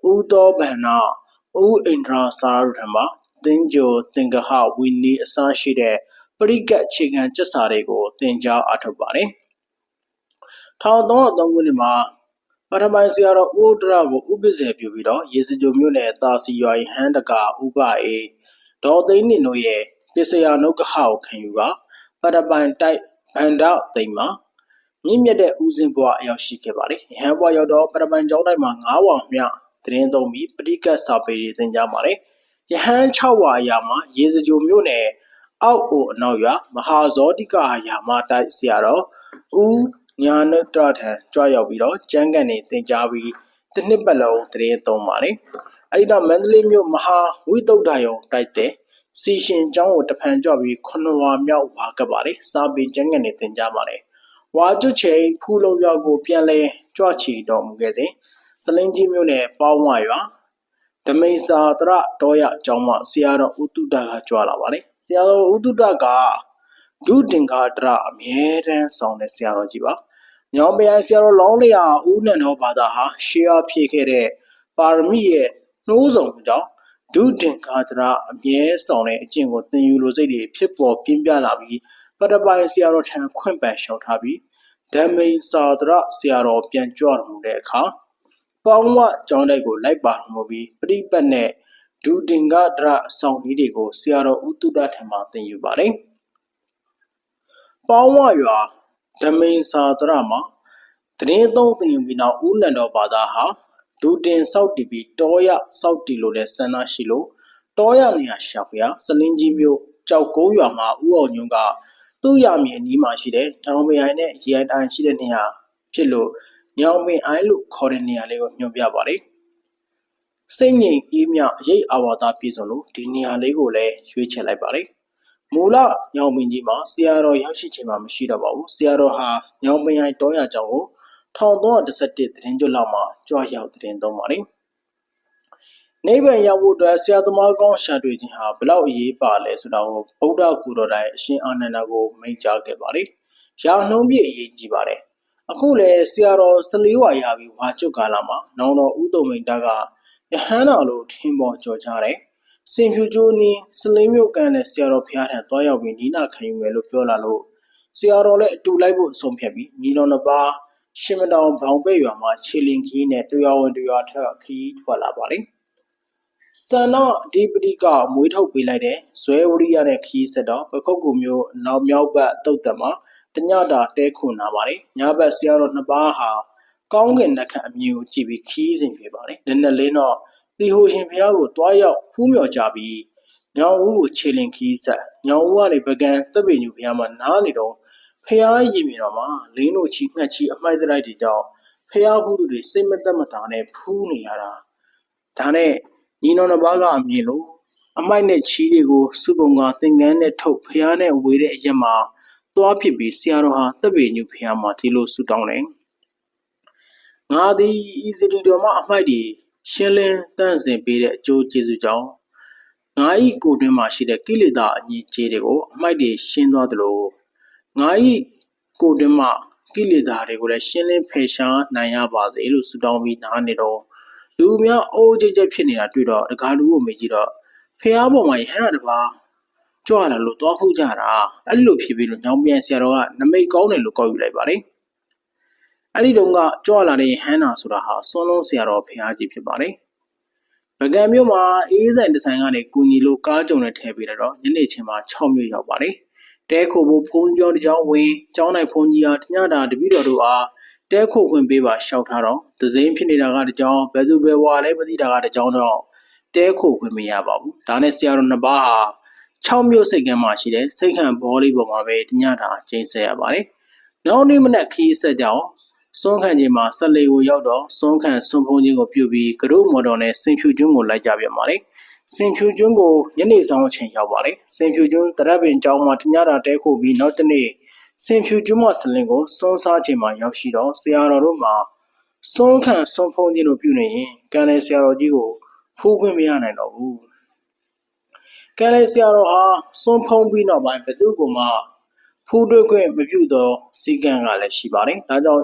ဦးသောဗန္နာဦးအိန္ဒြာစာရုထံမှာသင်္ကြိုသင်္ကဟဝီနီအစရှိတဲ့ပရိကတ်အခြေခံကျက်စာတွေကိုသင်ကြားအထောက်ပါတယ်1303ခုနှစ်မှာပထမဆရာတော်ဦးဥဒရကိုဥပဇေပြုပြီးတော့ရေစကြိုမြို့နယ်တာစီရွာဟန်တကဥပအေဒေါ်သိန်းနေတို့ရဲ့ပစ္စယနုကဟကိုခံယူပါပထမတိုက်ဗန္ဒသိမ်မှာမြင့်မြတ်တဲ့ဦးစင်းဘွားအရောက်ရှိခဲ့ပါလေဟန်ဘွားရောက်တော့ပထမကျောင်းတိုင်းမှာ9ဝမြသတင်းသုံးပြီးပရိကတ်စာပေတွေသင်ကြားပါလေယဟန်6ဝအရာမှာရေစကြိုမြို့နယ်အောက်အိုအနောက်ရွာမဟာဇောတိကယာမတိုက်ဆရာတော်ဦးညာနုတ္တထံကြွရောက်ပြီးတော့ကျမ်းဂန်တွေသင်ကြားပြီးတစ်နှစ်ပတ်လုံးသတင်းသုံးပါလေအဲ့ဒီတော့မန္တလေးမြို့မဟာဝိသုဒ္ဓယုံတိုက်တဲ့စီရှင်ကျောင်းကိုတဖန်ကြွပြီး9ဝါမြောက်ဝါကပ်ပါလေစာပေကျမ်းဂန်တွေသင်ကြားပါလေဝါကျွတ်ချိန်ဖူလုံရွာကိုပြန်လဲကြွချီတော်မူခဲ့စဉ်စလင်းကြီးမြို့နယ်ပေါင်းဝရွာဓမိန်စာတရတော်ရကျောင်းမှာဆရာတော်ဦးတုဒ္ဒကကြွလာပါလေဆရာတော်ဦးတုဒ္ဒကဒုတင်္ဂါတရအမြဲတမ်းဆောင်တဲ့ဆရာတော်ကြီးပါညောင်ပယံဆရာတော်လောင်းလျာဦးနန္ဒောဘာသာဟာရှေးအားဖြည့်ခဲ့တဲ့ပါရမီရဲ့နှိုးဆောင်မှုကြောင့်ဒုတင်္ဂါတရအမြဲဆောင်တဲ့အကျင့်ကိုသင်ယူလိုစိတ်တွေဖြစ်ပေါ်ပြင်းပြလာပြီးပတ္တပိုင်ဆရာတော်ထံခွင့်ပန်လျှောက်ထားပြီးဓမ္မိန်စာတရဆရာတော်ပြန်ကြွတော်မူတဲ့အခါပေါင်းဝကျောင်းတိုက်ကိုလိုက်ပါတော်မူပြီးပရိပတ်နဲ့ဒုတင်္ဂါတရဆောင်နည်းတွေကိုဆရာတော်ဦးတုဒ္ဒထံမှသင်ယူပါတယ်ပေါင်းဝရွာဓမ္မိန်စာတရမှာသတင်းသုံးသင်ယူပြီးနောက်ဦးနန္ဒောဘာသာဟာဒုတင်စောက်တည်ပြီးတောရစောက်တည်လို့လည်းဆန္ဒရှိလို့တောရနေရာရှာဖွေစလင်းကြီးမြို့ကြောက်ကုန်းရွာမှာဦးအောင်ညွန့်ကသူ့ရမည်အနီးမှာရှိတဲ့ညောင်ပင်အိုင်နဲ့ရေအိုင်တိုင်းရှိတဲ့နေရာဖြစ်လို့ညောင်ပင်အိုင်လို့ခေါ်တဲ့နေရာလေးကိုညွှန်ပြပါလေစိတ်ငြိမ်အေးမြရိတ်အာဝါဒပြည့်စုံလို့ဒီနေရာလေးကိုလည်းရွေးချယ်လိုက်ပါလေမူလညောင်ပင်ကြီးမှာဆရာတော်ရောက်ရှိခြင်းမှမရှိတော့ပါဘူးဆရာတော်ဟာညောင်ပင်အိုင်တောရကျောင်းကို1311သတင်းကျွတ်လောက်မှာကြွရောက်သတင်းသုံးပါလေနိဗ္ဗာန်ရောက်ဖို့အတွက်ဆရာသမားကောင်းရှာတွေ့ခြင်းဟာဘလောက်အရေးပါလဲဆိုတာကိုဗုဒ္ဓကူတော်တိုင်အရှင်အာနန္ဒာကိုမိန့်ကြားခဲ့ပါလေရာနှုံးပြည့်အရေးကြီးပါတယ်အခုလည်းဆရာတော်14ဝါရပြီးဝါကျွတ်ကာလမှာနောင်တော်ဦးတုံမိန်တာကယဟန်တော်လိုထင်ပေါ်ကြော်ကြားတယ်စင်ဖြူကျိုးနီးစလင်းမြို့ကန်နဲ့ဆရာတော်ဖျားထံတွားရောက်ပြီးနီးနာခံယူမယ်လို့ပြောလာလို့ဆရာတော်လည်းအတူလိုက်ဖို့ဆုံးဖြတ်ပြီးညီတော်နှစ်ပါးရှင်မတောင်ဘောင်ပဲ့ရွာမှာခြေလင်ခီးနဲ့တရားဝင်တရားထက်ခီးထွက်လာပါလေစန္ဒအဓိပတိကမွေးထုတ်ပေးလိုက်တဲ့ဇွဲဝရိယနဲ့ခီးဆက်တော့ပခုတ်ကူမျိုးနောက်မြောက်ဘက်တုတ်တံမှာတညတာတဲခုနာပါလေညဘက်ဆရာတော်နှစ်ပါးဟာကောင်းကင်နှက်ခတ်အမြင်ကိုကြည့်ပြီးခီးစဉ်ဖြစ်ပါလေနည်းနည်းလေးတော့တီဟိုရှင်ဘုရားကိုတွားရောက်ဖူးမြော်ကြပြီးညောင်ဦးကိုခြေလင်ခီးဆက်ညောင်ဦးကနေပကံတပ်ပင်ညူဘုရားမှာနားနေတော့ဖျားရည်မြင်တော်မှာလင်းတို့ချီငှက်ချီအမိုက်တိုက်တွေကြောင့်ဖျားဘူးတွေစိတ်မသက်မသာနဲ့ဖူးနေရတာဒါနဲ့ညီတော်နှစ်ပါးကအမြင်လို့အမိုက်နဲ့ချီတွေကိုစုပုံကသင်္ကန်းနဲ့ထုတ်ဖျားနဲ့ဝေတဲ့အရက်မှာသွားဖြစ်ပြီးဆရာတော်ဟာတပ်ပေညူဖျားမှာဒီလိုဆူတောင်းတယ်ငါသည်ဤစရီတော်မှာအမိုက်တွေရှင်းလင်းတန့်စင်ပေးတဲ့အကျိုးကျေးဇူးကြောင့်ငါ၏ကိုယ်တွင်းမှာရှိတဲ့ကိလေသာအညီကျေးတွေကိုအမိုက်တွေရှင်းသွားသလိုငါ၏ကိုယ်တွင်းမှာကိလေသာတွေကိုလည်းရှင်းလင်းဖယ်ရှားနိုင်ရပါစေလို့ဆုတောင်းပြီးနားနေတော့လူများအိုးကြိတ်ကြိတ်ဖြစ်နေတာတွေ့တော့တကားလူကိုမေးကြည့်တော့ဖះပေါ်မှာဟဲ့တပါကြွလာလို့သွားခုကြတာအဲ့လိုဖြစ်ပြီးလို့ညောင်ပြန်ဆရာတော်ကနမိတ်ကောင်းတယ်လို့ကောက်ယူလိုက်ပါလေအဲ့ဒီတုန်းကကြွလာတဲ့ဟန်းနာဆိုတာဟာစွန်းလုံးဆရာတော်ဖះကြီးဖြစ်ပါလေ ပကံမြို့မှာအေးဆိုင်တစ်ဆိုင်ကနေကူညီလို့ကားကြုံနဲ့ထည့်ပေးတော့ညနေချင်းမှာ6မြို့ရောက်ပါတယ်တဲခိုဖို့ဖုန်းကြောင်းတစ်ကြောင်းဝင်ကျောင်းနိုင်ဖုန်းကြီးအားညတာတပည့်တော်တို့အားတဲခိုခွင့်ပေးပါရှောက်ထားတော့သစိမ်းဖြစ်နေတာကတစ်ကြောင်းဘယ်သူဘယ်ဝါလဲမသိတာကတစ်ကြောင်းတော့တဲခိုခွင့်မရပါဘူးဒါနဲ့ဆရာတော်နှစ်ပါးဟာ6မြို့စိတ်ကမ်းမှာရှိတဲ့စိတ်ခံဘောလေးပေါ်မှာပဲညတာကျင်းဆက်ရပါတယ်နောက်နေ့မနက်ခီးဆက်ကြောင်းစွန်းခံခြင်းမှာဆက်လေကိုရောက်တော့စွန်းခံစွန်းဖုံးခြင်းကိုပြုပြီးကရုမော်တော်နဲ့စင်ဖြူကျွန်းကိုလိုက်ကြပြန်ပါတယ်စင်ဖြူကျွန်းကိုညနေဆောင်အချိန်ရောက်ပါတယ်စင်ဖြူကျွန်းတရက်ပင်ကျောင်းမှာညတာတဲခိုပြီးနောက်တနေ့စင်ဖြူကျွန်းမှာဆလင်ကိုစွန်းစားခြင်းမှာရောက်ရှိတော့ဆရာတော်တို့မှာစွန်းခံစွန်းဖုံးခြင်းတို့ပြုနေရင်ကံလေဆရာတော်ကြီးကိုဖူးခွင့်မရနိုင်တော့ဘူးကံလေဆရာတော်ဟာစွန်းဖုံးပြီးနောက်ပိုင်းဘသူကမှဖူးတွေ့ခွင့်မပြုတော့စီကံကလည်းရှိပါတယ်ဒါကြောင့်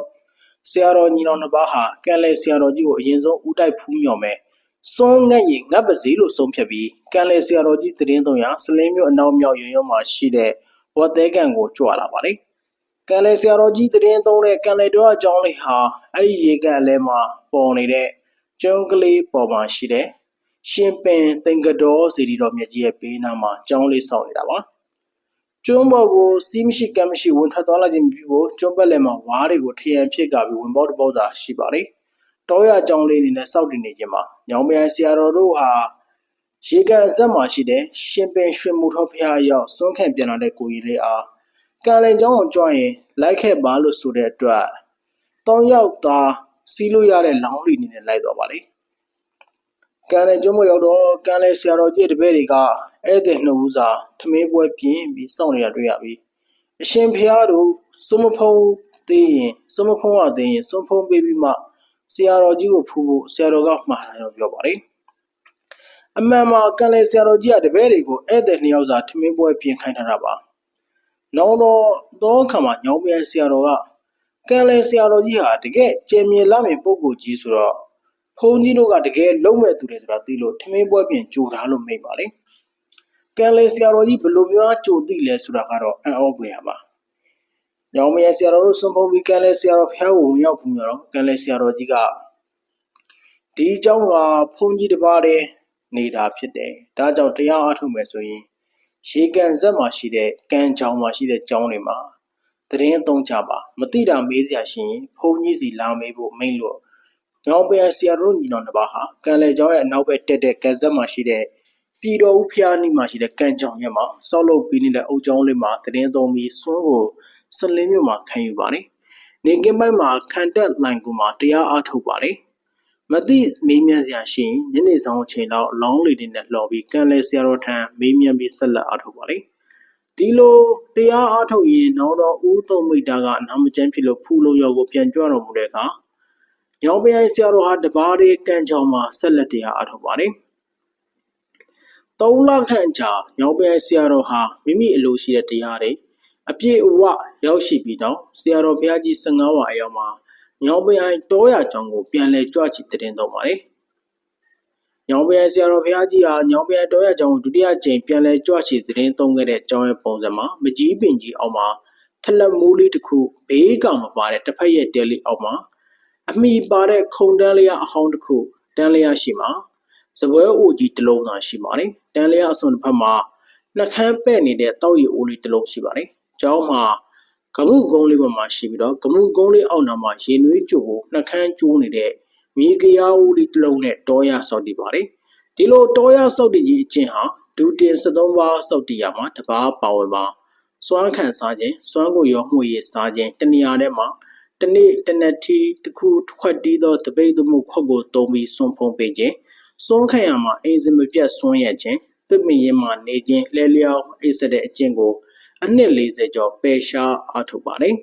ဆရာတော်ညီတော်နှစ်ပါးဟာကံလေဆရာတော်ကြီးကိုအရင်ဆုံးဥတိုက်ဖူးမြော်မယ်စွန်းငတ်ရင်ငတ်ပါစေလို့ဆုံးဖြတ်ပြီးကံလေဆရာတော်ကြီးတည်င်း300စလင်းမြို့အနောက်မြောက်ရွံ့မှာရှိတဲ့ဝတ်သေးကံကိုကြွလာပါတယ်ကံလေဆရာတော်ကြီးတည်င်း3တဲ့ကံလေတော်အကြောင်းလေးဟာအဲ့ဒီရေကန်လဲမှာပေါ်နေတဲ့ကျုံးကလေးပေါ်မှာရှိတဲ့ရှင်ပင်သင်္ကတော်စီရီတော်မြတ်ကြီးရဲ့ဘေးနားမှာကျောင်းလေးဆောက်နေတာပါကျွန်းပေါ်ကိုစီးမရှိကမ်းမရှိဝင်ထွက်သွားလာခြင်းမပြုဖို့ကျွန်းပတ်လည်မှာဝါးတွေကိုထရန်ဖြစ်ကပြီးဝင်ပေါက်တစ်ပေါက်သာရှိပါတယ်တောရကျောင်းလေးအနေနဲ့စောက်တည်နေခြင်းမှာညောင်မြိုင်ဆရာတော်တို့ဟာရေကန်ဆက်မှာရှိတဲ့ရှင်ပင်ရွှေမူထောဖျားရောက်စွန့်ခံပြန်လာတဲ့ကိုကြီးလေးအားကံလင်ကျောင်းကိုကြွရင်လိုက်ခဲ့ပါလို့ဆိုတဲ့အတွက်3ယောက်သားစီးလို့ရတဲ့လောင်းလီနေနဲ့လိုက်သွားပါလေကံလင်ကျွန်းမရောက်တော့ကံလင်ဆရာတော်ကြီးတပည့်တွေကဧည့်သည်နှစ်ဦးစာထမင်းပွဲပြင်းပြီးစောင့်နေတာတွေ့ရပြီအရှင်ဖျားတို့စွမဖုံးသေးရင်စွမဖုံးရသေးရင်စွမဖုံးပေးပြီးမှဆရာတော်ကြီးကိုဖူးဖို့ဆရာတော်ကမှားတယ်ပြောပါတယ်အမှန်မှာကံလေဆရာတော်ကြီးကတပည့်တွေကိုဧည့်သည်နှစ်ယောက်စာထမင်းပွဲပြင်ခိုင်းထားတာပါနောင်တော့ခါမှာညောင်ပြန်ဆရာတော်ကကံလေဆရာတော်ကြီးဟာတကယ်ကျင်မြင်လာမြင်ပုဂ္ဂိုလ်ကြီးဆိုတော့ဘုန်းကြီးတို့ကတကယ်လုံးမဲ့သူတွေဆိုတာသိလို့ထမင်းပွဲပြင်ကြိုထားလို့မိတ်ပါလေကံလေဆရာတော်ကြီးဘယ်လိုမျိုးကြိုသိလဲဆိုတာကတော့အံ့ဩဖွယ်ရပါညောင်မြန်ဆရာတော်တို့စွန်ဖုံးပြီးကံလေဆရာတော်ဖျားကိုဝင်ရောက်ပြီးတော့ကံလေဆရာတော်ကြီးကဒီเจ้าကဘုန်းကြီးတစ်ပါးတည်းနေတာဖြစ်တယ်ဒါကြောင့်တရားအားထုတ်မယ်ဆိုရင်ရေကန်ဆက်မှာရှိတဲ့ကံကြောင်မှာရှိတဲ့ကျောင်းတွေမှာတရင်သုံးကြပါမတိတာမေးစရာရှိရင်ဘုန်းကြီးစီလာမေးဖို့မိန့်လို့ညောင်ပြန်ဆရာတို့ညီတော်တစ်ပါးဟာကံလေကျောင်းရဲ့အနောက်ဘက်တက်တဲ့ကံဆက်မှာရှိတဲ့ပြည်တော်ဦးဖျားနီးမှာရှိတဲ့ကံကြောင်ရဲ့မှာဆောက်လုပ်ပြီးနေတဲ့အုပ်ကျောင်းလေးမှာတရင်သုံးပြီးစွန်းကိုစလင်းမြို့မှာခံယူပါတယ်နေကင်းပိုင်းမှာခံတက်လိုင်ကူမှာတရားအားထုတ်ပါတယ်မသိမေးမြန်းစရာရှိရင်ညနေဆောင်အချိန်လောက်အလောင်းလေးတွေနဲ့လှော်ပြီးကံလေဆရာတော်ထံမေးမြန်းပြီးဆက်လက်အားထုတ်ပါတယ်ဒီလိုတရားအားထုတ်ရင်နောက်တော့ဦးသုံးမိတာကနာမကျန်းဖြစ်လို့ဖူလုံးရောကိုပြန်ကြွတော်မူတဲ့အခါညောင်ပြန်ဆရာတော်ဟာတပါးလေးကံကြောင်မှာဆက်လက်တရားအားထုတ်ပါတယ်3လခန့်ကြာညောင်ပြန်ဆရာတော်ဟာမိမိအလိုရှိတဲ့တရားတွေအပြည့်အဝရောက်ရှိပြီးတော့ဆရာတော်ဘုရားကြီး15ဝါအရောက်မှာညောင်ပြန်တောရကျောင်းကိုပြန်လဲကြွချီတင်တော်ပါတယ်ညောင်ပြန်ဆရာတော်ဘုရားကြီးဟာညောင်ပြန်တောရကျောင်းကိုဒုတိယကြိမ်ပြန်လဲကြွချီတင်သုံးခဲ့တဲ့ကျောင်းရဲ့ပုံစံမှာမကြီးပင်ကြီးအောက်မှာထလက်မိုးလေးတစ်ခုဘေးကောင်မပါတဲ့တစ်ဖက်ရဲ့တဲလေးအောက်မှာအမိပါတဲ့ခုံတန်းလျာအဟောင်းတစ်ခုတန်းလျာရှိမှာစပွဲအိုကြီးတစ်လုံးသာရှိပါတယ်တန်းလျာအစွန်တစ်ဖက်မှာနှခမ်းပဲ့နေတဲ့တောက်ရီအိုးလေးတစ်လုံးရှိပါတယ်ကျောင်းမှာကမှုကုန်းလေးပေါ်မှာရှိပြီးတော့ကမှုကုန်းလေးအောက်နာမှာရေနွေးကြိုကိုနှခမ်းကျိုးနေတဲ့မြေကရားဦးလေးတစ်လုံးနဲ့တောရဆောက်တည်ပါတယ်ဒီလိုတောရဆောက်တည်ကြီးအချင်းဟာဒူတင်73ပါးဆောက်တည်ရမှာတပါးပါဝင်ပါစွမ်းခံစားခြင်းစွမ်းကိုရောမှုရည်စားခြင်းတဏှာထဲမှာတနေ့တနက်တီတစ်ခုခွက်တီးသောတပိတ်မှုခွက်ကိုတုံးပြီးစွန့်ဖုံးပေးခြင်းစွန့်ခံရမှာအိမ်စမပြတ်စွန့်ရခြင်းသစ်မရင်မှာနေခြင်းလဲလျောင်းအိပ်စက်တဲ့အကျင့်ကိုအနှစ်40ကျော်ပယ်ရှားအားထုတ်ပါတယ်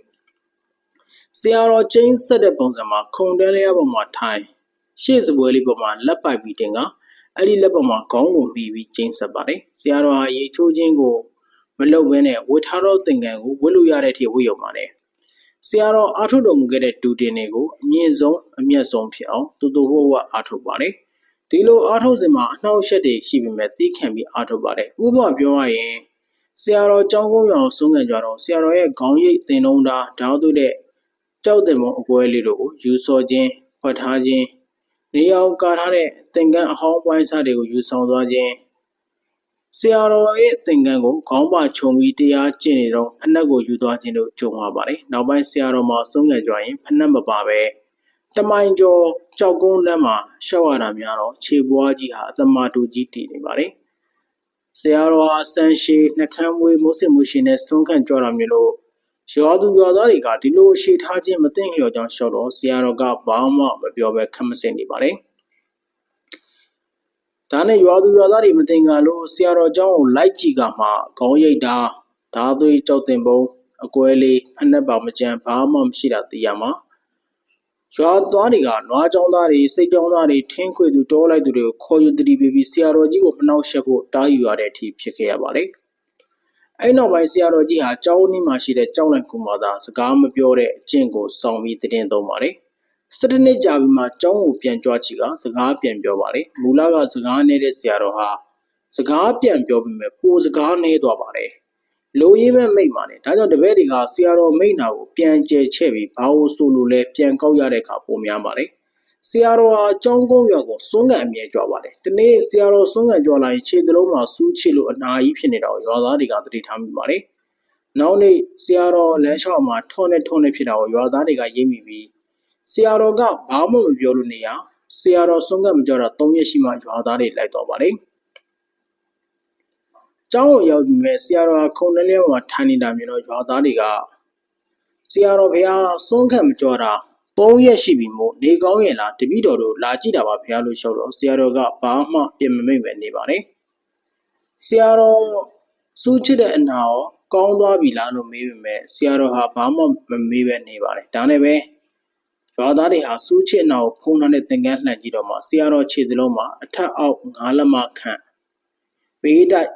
ဆရာတော်ကျင်းဆက်တဲ့ပုံစံမှာခုံတန်းလျာပေါ်မှာထိုင်ရှေ့စပွဲလေးပေါ်မှာလက်ပိုက်ပြီးတင်ကအဲ့ဒီလက်ပေါ်မှာခေါင်းကိုမှီပြီးကျင်းဆက်ပါတယ်ဆရာတော်ဟာရေချိုးခြင်းကိုမလုပ်ဘဲနဲ့ဝတ်ထားသောသင်္ကန်းကိုဝတ်လို့ရတဲ့အထိဝတ်ရုံပါတယ်ဆရာတော်အားထုတ်တော်မူခဲ့တဲ့ဒူတင်တွေကိုအမြင့်ဆုံးအမြတ်ဆုံးဖြစ်အောင်တူတူဝဝအားထုတ်ပါတယ်ဒီလိုအားထုတ်စဉ်မှာအနှောက်အယှက်တွေရှိပေမဲ့သိခံပြီးအားထုတ်ပါတယ်ဥပမာပြောရရင်ဆရာတော်ကျောင်းကုန်းရောင်ဆုံးခံကြတော့ဆရာတော်ရဲ့ခေါင်းရိပ်တင်လုံးသားဓာတ်သွေးတဲ့ကြောက်တဲ့မုံအပွဲလေးတို့ကိုယူဆော်ခြင်းဖွက်ထားခြင်း နေအောင်ကာထားတဲ့သင်္ကန်းအဟောင်းပိုင်းစားတွေကိုယူဆောင်သွားခြင်းဆရာတော်ရဲ့သင်္ကန်းကိုခေါင်းပါခြုံပြီးတရားကျင့်နေတော့ဖနက်ကိုယူသွားခြင်းတို့ကြုံရပါတယ်။နောက်ပိုင်းဆရာတော်မှာဆုံးခံကြွရင်ဖနက်မပါပဲတမိုင်ကျော်ကြောက်ကုန်းလမ်းမှာရှောက်ရတာများတော့ခြေပွားကြီးဟာအတမတူကြီးတည်နေပါတယ်။ဆရာတော်ဟာဆန်ရှည်နှကမ်းမွေးမိုးစင်မှုရှင်နဲ့ဆုံးခံကြွတာမျိုးလို့ရွာသူရွာသားတွေကဒီလိုရှေ့ထားခြင်းမသိလျော်ကြောင်းရှောက်တော့ဆရာတော်ကဘာမှမပြောပဲခက်မစင်နေပါတယ်။ဒါနဲ့ရွာသူရွာသားတွေမသိငါလို့ဆရာတော်เจ้าကိုလိုက်ကြည့်ကမှခေါင်းရိပ်တာဓာသွေးကြောက်တင်ပုံအကွဲလေးဖက်နှက်ပါမကြမ်းဘာမှမရှိတာသိရမှာရွာသားတွေကနွားကြောင်းသားတွေစိတ်ကြောင်းသားတွေထင်းခွေသူတောလိုက်သူတွေကိုခေါ်ယူတတိပေးပြီးဆရာတော်ကြီးကိုမနှောက်ယှက်ဖို့တားယူရတဲ့အထိဖြစ်ခဲ့ရပါတယ်အဲ့နောက်ပိုင်းဆရာတော်ကြီးဟာကျောင်းနီးမှာရှိတဲ့ကျောင်းလိုက်ကူမှာသာစကားမပြောတဲ့အကျင့်ကိုစောင့်ပြီးတည်သုံးပါတယ်17နှစ်ကြာပြီးမှကျောင်းကိုပြန်ကြွချီကစကားပြန်ပြောပါတယ်မူလကစကားနေတဲ့ဆရာတော်ဟာစကားပြန်ပြောပြီးမဲ့ပိုစကားနေသွားပါတယ်လိုရင်းမဲ့မိတ်ပါနဲ့ဒါကြောင့်တပည့်တွေကဆရာတော်မိတ်နာကိုပြန်ကျဲချဲ့ပြီးဘာလို့ဆိုလို့လဲပြန်ကောက်ရတဲ့အခါပုံများပါတယ်ဆရာတော်ဟာကျောင်းကုန်းရွာကိုစွန်းကန်အမြဲကြွပါတယ်ဒီနေ့ဆရာတော်စွန်းကန်ကြွလာရင်ခြေသလုံးမှာစူးချစ်လို့အနာကြီးဖြစ်နေတာကိုရွာသားတွေကသတိထားမိပါတယ်နောက်နေ့ဆရာတော်လမ်းလျှောက်မှာထောနဲ့ဖြစ်တာကိုရွာသားတွေကရိပ်မိပြီးဆရာတော်ကဘာမှမပြောလို့နေရဆရာတော်ဆုံးကမကြောက်တာ3ရက်ရှိမှရွာသားတွေလိုက်တော့ပါတယ်ကျောင်းကိုရောက်ပြီးမဲ့ဆရာတော်ခုံနှလဲမှာထိုင်နေတာမျိုးတော့ရွာသားတွေကဆရာတော်ဘုရားဆုံးခတ်မကြောက်တာ3ရက်ရှိပြီမို့နေကောင်းရဲ့လားတပည့်တော်တို့လာကြည့်တာပါဘုရားလို့လျှောက်တော့ဆရာတော်ကဘာမှပြင်မမိတ်ပဲနေပါတယ်ဆရာတော်စူးချစ်တဲ့အနာရောကောင်းသွားပြီလားလို့မေးပေမဲ့ဆရာတော်ဟာဘာမှမမေးပဲနေပါတယ်ဒါနဲ့ပဲရွာသားတွေဟာစူးချစ်အနာကိုဖုံးထားတဲ့သင်္ကန်းလှန်ကြည့်တော့မှဆရာတော်ခြေသလုံးမှာအထက်အောက်9လက်မခန့်ဘေးတိုက်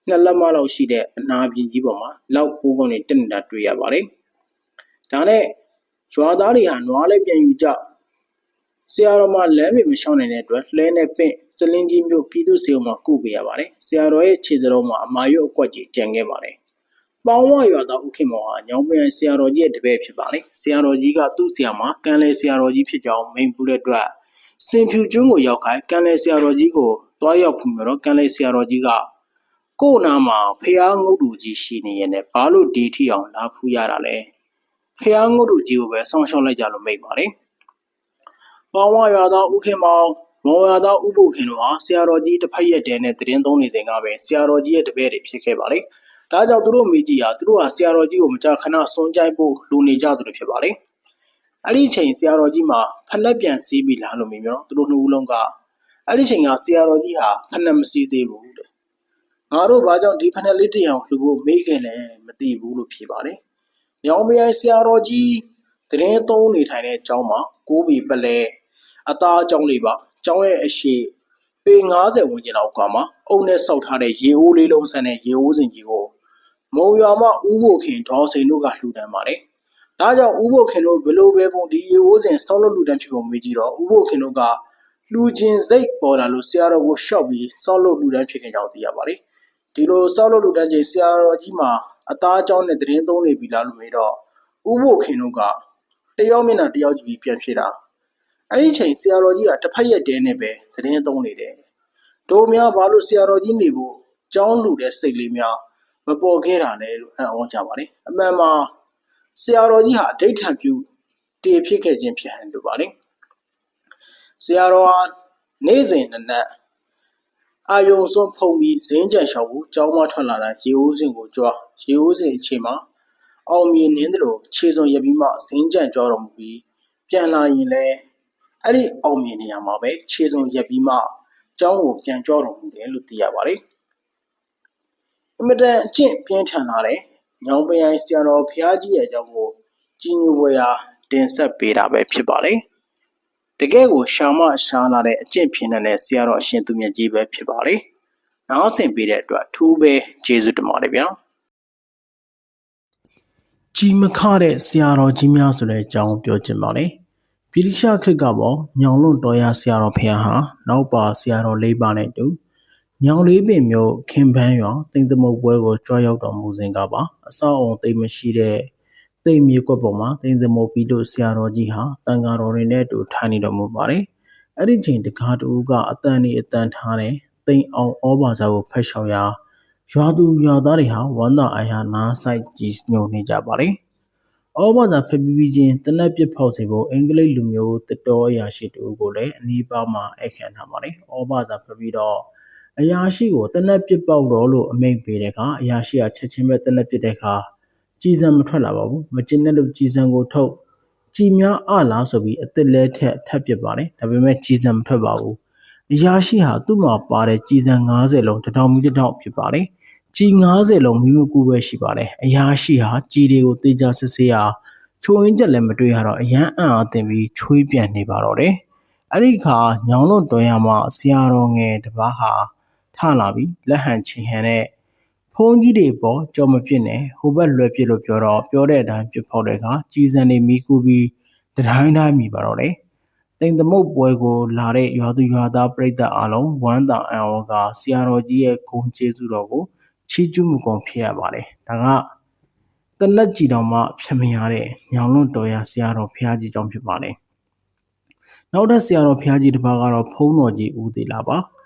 2လက်မလောက်ရှိတဲ့အနာပြင်ကြီးပေါ်မှာလောက်ပိုးကုန်တွေတက်နေတာတွေ့ရပါတယ်ဒါနဲ့ရွာသားတွေဟာနွားလေးပြန်ယူကြဆရာတော်မှာလမ်းမရှောင်နိုင်တဲ့အတွက်လှဲနဲ့ပင့်စလင်းကြီးမျိုးပြည်သူ့စေုံမှာကုပေးရပါတယ်ဆရာတော်ရဲ့ခြေသလုံးမှာအမာရွတ်အကွက်ကြီးကျန်ခဲ့ပါတယ်ပေါင်းဝရွာသားဥခင်မောင်ဟာညောင်ပင်ဆရာတော်ကြီးရဲ့တပည့်ဖြစ်ပါတယ်ဆရာတော်ကြီးကသူ့ဆရာမှာကံလေဆရာတော်ကြီးဖြစ်ကြောင်းမိန့်ပူတဲ့အတွက်စင်ဖြူကျွန်းကိုရောက်ခိုင်းကံလေဆရာတော်ကြီးကိုတွားရောက်ဖူးမြတော့ကံလေဆရာတော်ကြီးကကို့နာမှာဖျားငုတ်တူကြီးရှိနေရဲ့နဲ့ဘာလို့ဒီထီအောင်လာဖူးရတာလဲဖျားငုတ်တူကြီးကိုပဲဆောင်းရှောက်လိုက်ကြလို့မိတ်ပါလေပေါင်းဝရွာသားဥခင်မောင်မော်ရွာသားဥပုခင်တို့ဟာဆရာတော်ကြီးတစ်ဖက်ရက်တည်းနဲ့တရင်သုံးနေစဉ်ကပဲဆရာတော်ကြီးရဲ့တပည့်တွေဖြစ်ခဲ့ပါလေဒါကြောင့်သူတို့မိကြီးဟာသူတို့ဟာဆရာတော်ကြီးကိုမကြာခဏစွန့်ကြိုက်ဖို့လူနေကြသူတွေဖြစ်ပါလေအဲ့ဒီချိန်ဆရာတော်ကြီးမှာဖက်လက်ပြန်စီးပြီးလားလို့မြင်တော့သူတို့နှစ်ဦးလုံးကအဲ့ဒီချိန်ကဆရာတော်ကြီးဟာဖက်လက်မစီးသေးဘူးတဲ့ငါတို့ဘာကြောင့်ဒီဖက်လက်လေးတရောင်လူကိုမေးခဲ့လဲမသိဘူးလို့ဖြေပါတယ်ညောင်မရိုင်းဆရာတော်ကြီးတရင်သုံးနေထိုင်တဲ့ကျောင်းမှာကိုးဘီပလဲအသားကျောင်းလေးပါကျောင်းရဲ့အရှိပေ90ဝန်းကျင်လောက်ကမှအုံနဲ့ဆောက်ထားတဲ့ရေအိုးလေးလုံးဆန်းတဲ့ရေအိုးစင်ကြီးကိုမုံရွာမှဥဖို့ခင်ဒေါ်စိန်တို့ကလှူဒန်းပါတယ်။ဒါကြောင့်ဥဖို့ခင်တို့ဘယ်လိုပဲပုံဒီရေအိုးစင်ဆောက်လုပ်လှူဒန်းဖြစ်ပုံမေးကြည့်တော့ဥဖို့ခင်တို့ကလှူခြင်းစိတ်ပေါ်လာလို့ဆရာတော်ကိုရှောက်ပြီးဆောက်လုပ်လှူဒန်းဖြစ်ခဲ့ကြောင်းသိရပါတယ်။ဒီလိုဆောက်လုပ်လှူဒန်းချိန်ဆရာတော်ကြီးမှာအသားအကြောင်းနဲ့တရင်သုံးနေပြီလားလို့မေးတော့ဥဖို့ခင်တို့ကတယောက်မျက်နှာတယောက်ကြည့်ပြီးပြန်ဖြစ်တာအဲ့ဒီချိန်ဆရာတော်ကြီးကတစ်ဖက်ရက်တည်းနဲ့ပဲတရင်သုံးနေတယ်။တို့များဘာလို့ဆရာတော်ကြီးနေဖို့ကြောင်းလှူတဲ့စိတ်လေးများမပေါ်ခဲ့တာလဲလို့အံ့ဩကြပါလေအမှန်မှာဆရာတော်ကြီးဟာအဋိဌံပြုတည်ဖြစ်ခဲ့ခြင်းဖြစ်ဟန်တူပါလေဆရာတော်ဟာနေ့စဉ်နက်အာယုံစွန်းဖုံပြီးဇင်းကြံလျှောက်ဖို့ကျောင်းမထွက်လာတာရေဦးစင်ကိုကြွားရေဦးစင်အချိန်မှာအောင်မြင်နေတယ်လို့ခြေစုံရပြီးမှဇင်းကြံကြွားတော်မူပြီးပြန်လာရင်လည်းအဲ့ဒီအောင်မြင်နေရမှာပဲခြေစုံရပြီးမှကျောင်းကိုပြန်ကြွားတော်မူတယ်လို့သိရပါတယ်အမတန်အကျင့်ပြင်းထန်လာတဲ့ညောင်ပရိုင်ဆရာတော်ဘုရားကြီးရဲ့အကြောင်းကိုကြီးညိုပွဲရာတင်ဆက်ပေးတာပဲဖြစ်ပါတယ်တကယ်ကိုရှာမရှားလာတဲ့အကျင့်ပြင်းတဲ့ဆရာတော်အရှင်သူမြတ်ကြီးပဲဖြစ်ပါတယ်နားဆင်ပေးတဲ့အတွက်ထူးပဲကျေးဇူးတင်ပါတယ်ဗျာကြီးမခတဲ့ဆရာတော်ကြီးများဆိုတဲ့အကြောင်းပြောချင်ပါတယ်ဗြိတိရှခေတ်ကပေါ့ညောင်လွန်တော်ရဆရာတော်ဘုရားဟာနောက်ပါဆရာတော်၄ပါးနဲ့တူညောင်လေးပင်မျိုးခင်ပန်းရွာတိမ်သမုတ်ပွဲကိုကြွားရောက်တော်မူစဉ်ကပါအဆောက်အုံသိမ်မရှိတဲ့သိမ်မြေကွက်ပေါ်မှာတိမ်သမုတ်ပြီးလို့ဆရာတော်ကြီးဟာတန်ဃာတော်တွေနဲ့အတူထိုင်နေတော်မူပါတယ် အဲ့ဒီချိန်တကားတူကအတန်နေအတန်ထားတယ်တိမ်အောင်ဩဘာသာကိုဖက်လျှောက်ရာရွာသူရွာသားတွေဟာဝမ်းသာအားရနားဆိုင်ကြည်ညိုနေကြပါတယ်။ဩဘာသာဖက်ပြီးချင်းတနက်ပြစ်ဖောက်စီဖို့အင်္ဂလိပ်လူမျိုးတတော်အရာရှိတူကိုလည်းအနီးပါးမှာအခန့်ထားပါတယ်။ဩဘာသာဖက်ပြီးတော့အရာရှိကိုတနက်ပြစ်ပေါက်တော့လို့အမိန့်ပေးတဲ့အခါအရာရှိကချက်ချင်းပဲတနက်ပြစ်တဲ့အခါကြည်စံမထွက်လာပါဘူး။မကျင်တဲ့လို့ကြည်စံကိုထုတ်ကြည်များအလားဆိုပြီးအစ်စ်လဲထပ်ပစ်ပါတယ်။ဒါပေမဲ့ကြည်စံမထွက်ပါဘူး။အရာရှိဟာသူ့မှာပါတဲ့ကြည်စံ90လုံးတထောင်မီတထောင်ဖြစ်ပါတယ်။ကြည်90လုံးမိမကူပဲရှိပါတယ်။အရာရှိဟာကြည်တွေကိုတေချာစစ်ဆေးရာချိုးရင်းချက်လည်းမတွေ့ရတော့အရန်အံ့အားသင့်ပြီးချွေးပြန်နေပါတော့တယ်။အဲ့ဒီခါညောင်လွန်တော်ရမှာဆရာတော်ငယ်တစ်ပါးဟာထလာပြီးလက်ဟန်ချင်ဟန်နဲ့ဖုန်းကြီးတွေပေါ်ကြော်မပြစ်နဲ့ဟိုဘက်လွယ်ပြစ်လို့ပြောတော့ပြောတဲ့အတိုင်းပြစ်ဖောက်တဲ့အခါကြည်စံနေမိကူပြီးတတိုင်းတိုင်းမိပါတော့တယ်။တိမ်သမုတ်ပွဲကိုလာတဲ့ရွာသူရွာသားပြည်သက်အလုံးဝမ်းသာအံ့ဩကဆရာတော်ကြီးရဲ့ဂုဏ်ကျေးဇူးတော်ကိုချီးကျူးမှုကုန်ဖြစ်ရပါတယ်။ဒါကတလက်ကြည်တော်မှဖြစ်မရတဲ့ညောင်လွန်တော်ရဆရာတော်ဘုရားကြီးကြောင့်ဖြစ်ပါတယ်။နောက်ထပ်ဆရာတော်ဘုရားကြီးတစ်ပါးကတော့ဖုံးတော်ကြီးဦးသီလာပါ။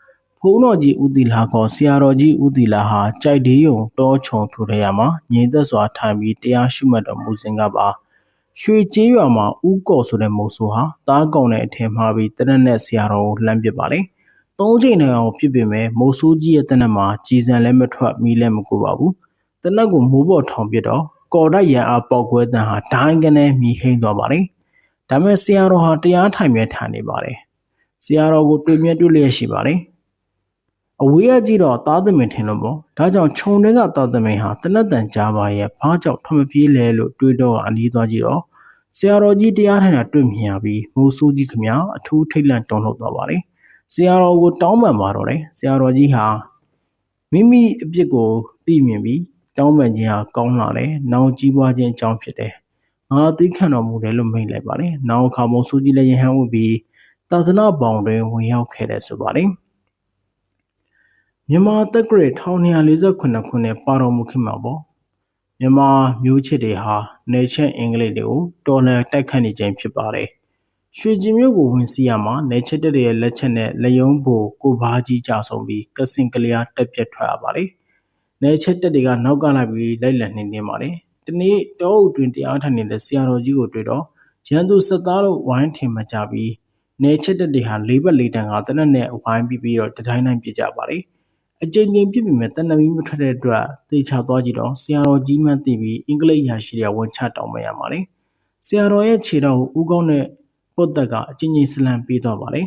ဖုံးတော်ကြီးဦးသီလာကဆရာတော်ကြီးဦးသီလာဟာကြိုက်ဒေးရုံတောချုံထူထရမှာငြိမ်သက်စွာထိုင်ပြီးတရားရှုမှတ်တော်မူစဉ်ကပါရွှေကျေးရွာမှာဦးကော်ဆိုတဲ့မိုးဆိုဟာတားကောင်တဲ့အထင်မှားပြီးတနက်နဲ့ဆရာတော်ကိုလှမ်းပစ်ပါလေ။သုံးချိန်နဲ့အောင်ပြစ်ပင်မဲ့မိုးဆိုးကြီးရဲ့တနက်မှာကြည်စံလည်းမထွက်မီးလည်းမကူပါဘူး။တနက်ကိုမိုးပေါ်ထောင်ပစ်တော့ကော်တိုက်ရန်အားပေါက်ကွဲတန်ဟာဒိုင်းကနေမြည်ဟိမ့်သွားပါလေ။ဒါမဲ့ဆရာတော်ဟာတရားထိုင်မြဲထိုင်နေပါတယ်။ဆရာတော်ကိုတွေ့မြဲတွေ့လျက်ရှိပါတယ်။အဝေးကကြည့်တော့သားသမင်ထင်လို့ပေါ့ဒါကြောင့်ခြုံတွေကသားသမင်ဟာတနက်တန်ကြားပါရဲ့ဘာကြောင့်ထမပြေးလဲလို့တွေးတော့အနီးသွားကြည့်တော့ဆရာတော်ကြီးတရားထိုင်တာတွေ့မြင်ရပြီးမိုးဆိုးကြီးခမအထူးထိတ်လန့်တုန်လှုပ်သွားပါလေဆရာတော်ကိုတောင်းပန်ပါတော့တယ်ဆရာတော်ကြီးဟာမိမိအပြစ်ကိုသိမြင်ပြီးတောင်းပန်ခြင်းဟာကောင်းလာတယ်နောက်ကြီးပွားခြင်းအကြောင်းဖြစ်တယ်ငါသိခံတော်မူတယ်လို့မိန့်လိုက်ပါလေနောက်အခါမိုးဆိုးကြီးလည်းယဟန်ဝတ်ပြီးသာသနာပေါင်တွင်ဝင်ရောက်ခဲ့တယ်ဆိုပါလေမြန်မာတက္ကရာ1248ခုနှစ်ပါတော်မူခင်မှာပေါ့မြန်မာမျိုးချစ်တွေဟာနေချက်အင်္ဂလိပ်တွေကိုတော်လှန်တိုက်ခတ်နေခြင်းဖြစ်ပါတယ်။ရွှေကျင်မြို့ကိုဝင်စီးရမှာနေချက်တဲ့ရဲ့လက်ချက်နဲ့လက်ယုံဘိုကိုဘာကြီးကြဆုံးပြီးကစင်ကလျာတက်ပြတ်ထွက်ရပါလေ။နေချက်တဲ့တွေကနောက်ကလိုက်ပြီးလိုက်လံနေပါလေ။ဒီနေ့တောအုပ်တွင်တရားထိုင်နေတဲ့ဆရာတော်ကြီးကိုတွေ့တော့ရန်သူစစ်သားတို့ဝိုင်းထင်မှကြပြီးနေချက်တဲ့တွေဟာလေးဘက်လေးတန်ကတနက်နဲ့ဝိုင်းပြီးတော့တတိုင်းတိုင်းပြကြပါလေ။အကြိမ်ကြိမ်ပြစ်ပြီးမဲ့တနမီမထွက်တဲ့အတွက်သေချာသွားကြည့်တော့ဆရာတော်ကြီးမှန်းသိပြီးအင်္ဂလိပ်ရာရှိတွေဝန်ချတောင်းမရပါလေဆရာတော်ရဲ့ခြေတော်ကိုဦးကောင်းတဲ့ပုတ်သက်ကအချင်းချင်းစလန်ပေးတော့ပါလေ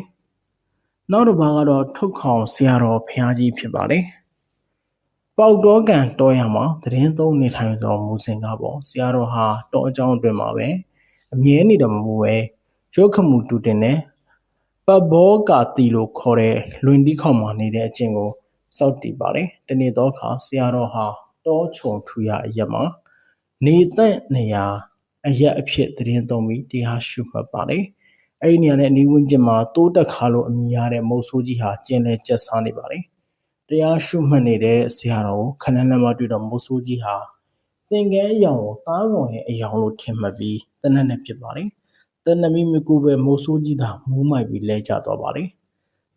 နောက်တစ်ပါးကတော့ထုတ်ခေါင်ဆရာတော်ဖျားကြီးဖြစ်ပါလေပေါက်တော်ကန်တော်ရမှာသတင်းသုံးနေထိုင်တော်မူစဉ်ကပေါ့ဆရာတော်ဟာတော်အကြောင်းအတွင်းမှာပဲအမြဲနေတော်မူပဲရုပ်ခမှုတူတင်တဲ့ပဘောကာတီလို့ခေါ်တဲ့လွင်တီးခေါင်မှာနေတဲ့အကျင့်ကိုစောက်တည်ပါတယ်တနေ့တော့ခါဆရာတော်ဟာတောချုံထူရအရက်မှာနေသက်နေရာအရက်အဖြစ်သတင်းသုံးပြီးတရားရှုမှတ်ပါတယ်အဲ့ဒီနေရာနဲ့အနီးဝန်းကျင်မှာတိုးတက်ခါလို့အမည်ရတဲ့မုတ်ဆိုးကြီးဟာကျင်းလဲကျက်စားနေပါတယ်တရားရှုမှတ်နေတဲ့ဆရာတော်ကိုခဏလမ်းမှာတွေ့တော့မုတ်ဆိုးကြီးဟာသင်္ကန်းအယောင်ကိုသားကောင်ရဲ့အယောင်လို့ထင်မှတ်ပြီးတနက်နဲ့ဖြစ်ပါတယ်တနမီမကူပဲမုတ်ဆိုးကြီးသာမိုးမိုက်ပြီးလဲကျသွားပါတယ်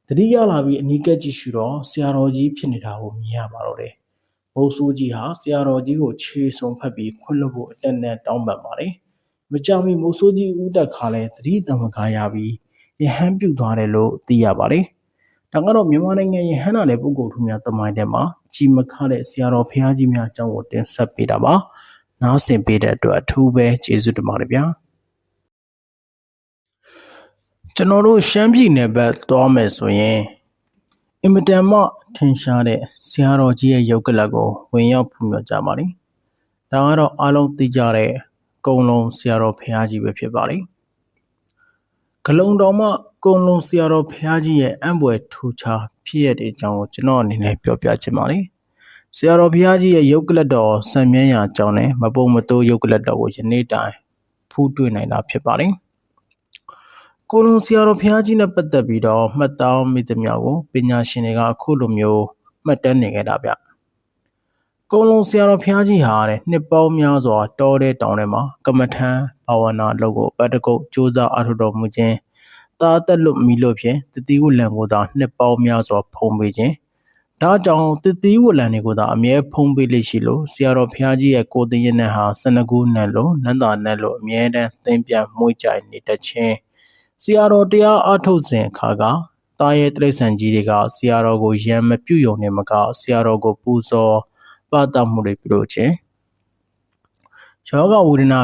တတိယလာပြီးအနီးကပ်ကြည့်ရှုတော့ဆရာတော်ကြီးဖြစ်နေတာကိုမြင်ရပါတော့တယ်။မိုးဆိုးကြီးဟာဆရာတော်ကြီးကိုခြေဆုံဖက်ပြီးခွင့်လွှတ်ဖို့အတက်နဲ့တောင်းပန်ပါတယ်။မကြောင်မီမိုးဆိုးကြီးဦးတက်ခါလဲသတိတမကာရပြီးယဟန်ပြုတ်သွားတယ်လို့သိရပါတယ်။ဒါကတော့မြန်မာနိုင်ငံယဟန်နာတဲ့ပုဂ္ဂိုလ်ထူများတမိုင်းထဲမှာကြီးမခတဲ့ဆရာတော်ဘုရားကြီးများအကြောင်းကိုတင်ဆက်ပေးတာပါ။နားဆင်ပေးတဲ့အတွက်အထူးပဲကျေးဇူးတင်ပါတယ်ဗျာ။ကျွန်တော်တို့ရှမ်းပြည်နယ်ဘက်သွားမယ်ဆိုရင်အင်မတန်မှထင်ရှားတဲ့ဆရာတော်ကြီးရဲ့ရုပ်ကလပ်ကိုဝင်ရောက်ဖူးမြော်ကြပါလိမ့်။ဒါကတော့အားလုံးသိကြတဲ့ကုံလုံးဆရာတော်ဘုရားကြီးပဲဖြစ်ပါလိမ့်။ဂလုံတော်မှကုံလုံးဆရာတော်ဘုရားကြီးရဲ့အံ့ဖွယ်ထူခြားဖြစ်ရတဲ့အကြောင်းကိုကျွန်တော်အနေနဲ့ပြောပြချင်ပါလိမ့်။ဆရာတော်ဘုရားကြီးရဲ့ရုပ်ကလပ်တော်စံမြန်းရာအကြောင်းနဲ့မပုံမတိုးရုပ်ကလပ်တော်ကိုယနေ့တိုင်ဖူးတွေ့နိုင်တာဖြစ်ပါလိမ့်။ကိုလုံးဆရာတော်ဘုရားကြီးနဲ့ပတ်သက်ပြီးတော့မှတ်သားမိသမျှကိုပညာရှင်တွေကအခုလိုမျိုးမှတ်တမ်းနေကြတာဗျ။ကိုလုံးဆရာတော်ဘုရားကြီးဟာတဲ့နှစ်ပေါင်းများစွာတောတဲ့တောင်ထဲမှာကမ္မထံဘာဝနာလုပ်ကိုပတ်တကုတ်စူးစမ်းအားထုတ်တော်မူခြင်း သားတက်လွတ်မီလို့ဖြင့်တတိဝလံကိုသာနှစ်ပေါင်းများစွာဖုံးပေးခြင်းဒါကြောင့်တတိဝလံတွေကိုသာအမြဲဖုံးပေးလိမ့်ရှိလို့ဆရာတော်ဘုရားကြီးရဲ့ကိုယ်တင်ရနံဟာ12ခုနံလို့နန္တာနံလို့အမြဲတမ်းသင်ပြန်မွေးကြိုင်နေတတ်ခြင်းဆရာတော်တရားအားထုတ်စဉ်အခါကတာရဲ့တိရစ္ဆာန်ကြီးတွေကဆရာတော်ကိုရံမပြုတ်ယုံနေမကဆရာတော်ကိုပူဇော်ပတမှုတွေပြုလုပ်ခြင်းယောဂဝေဒနာ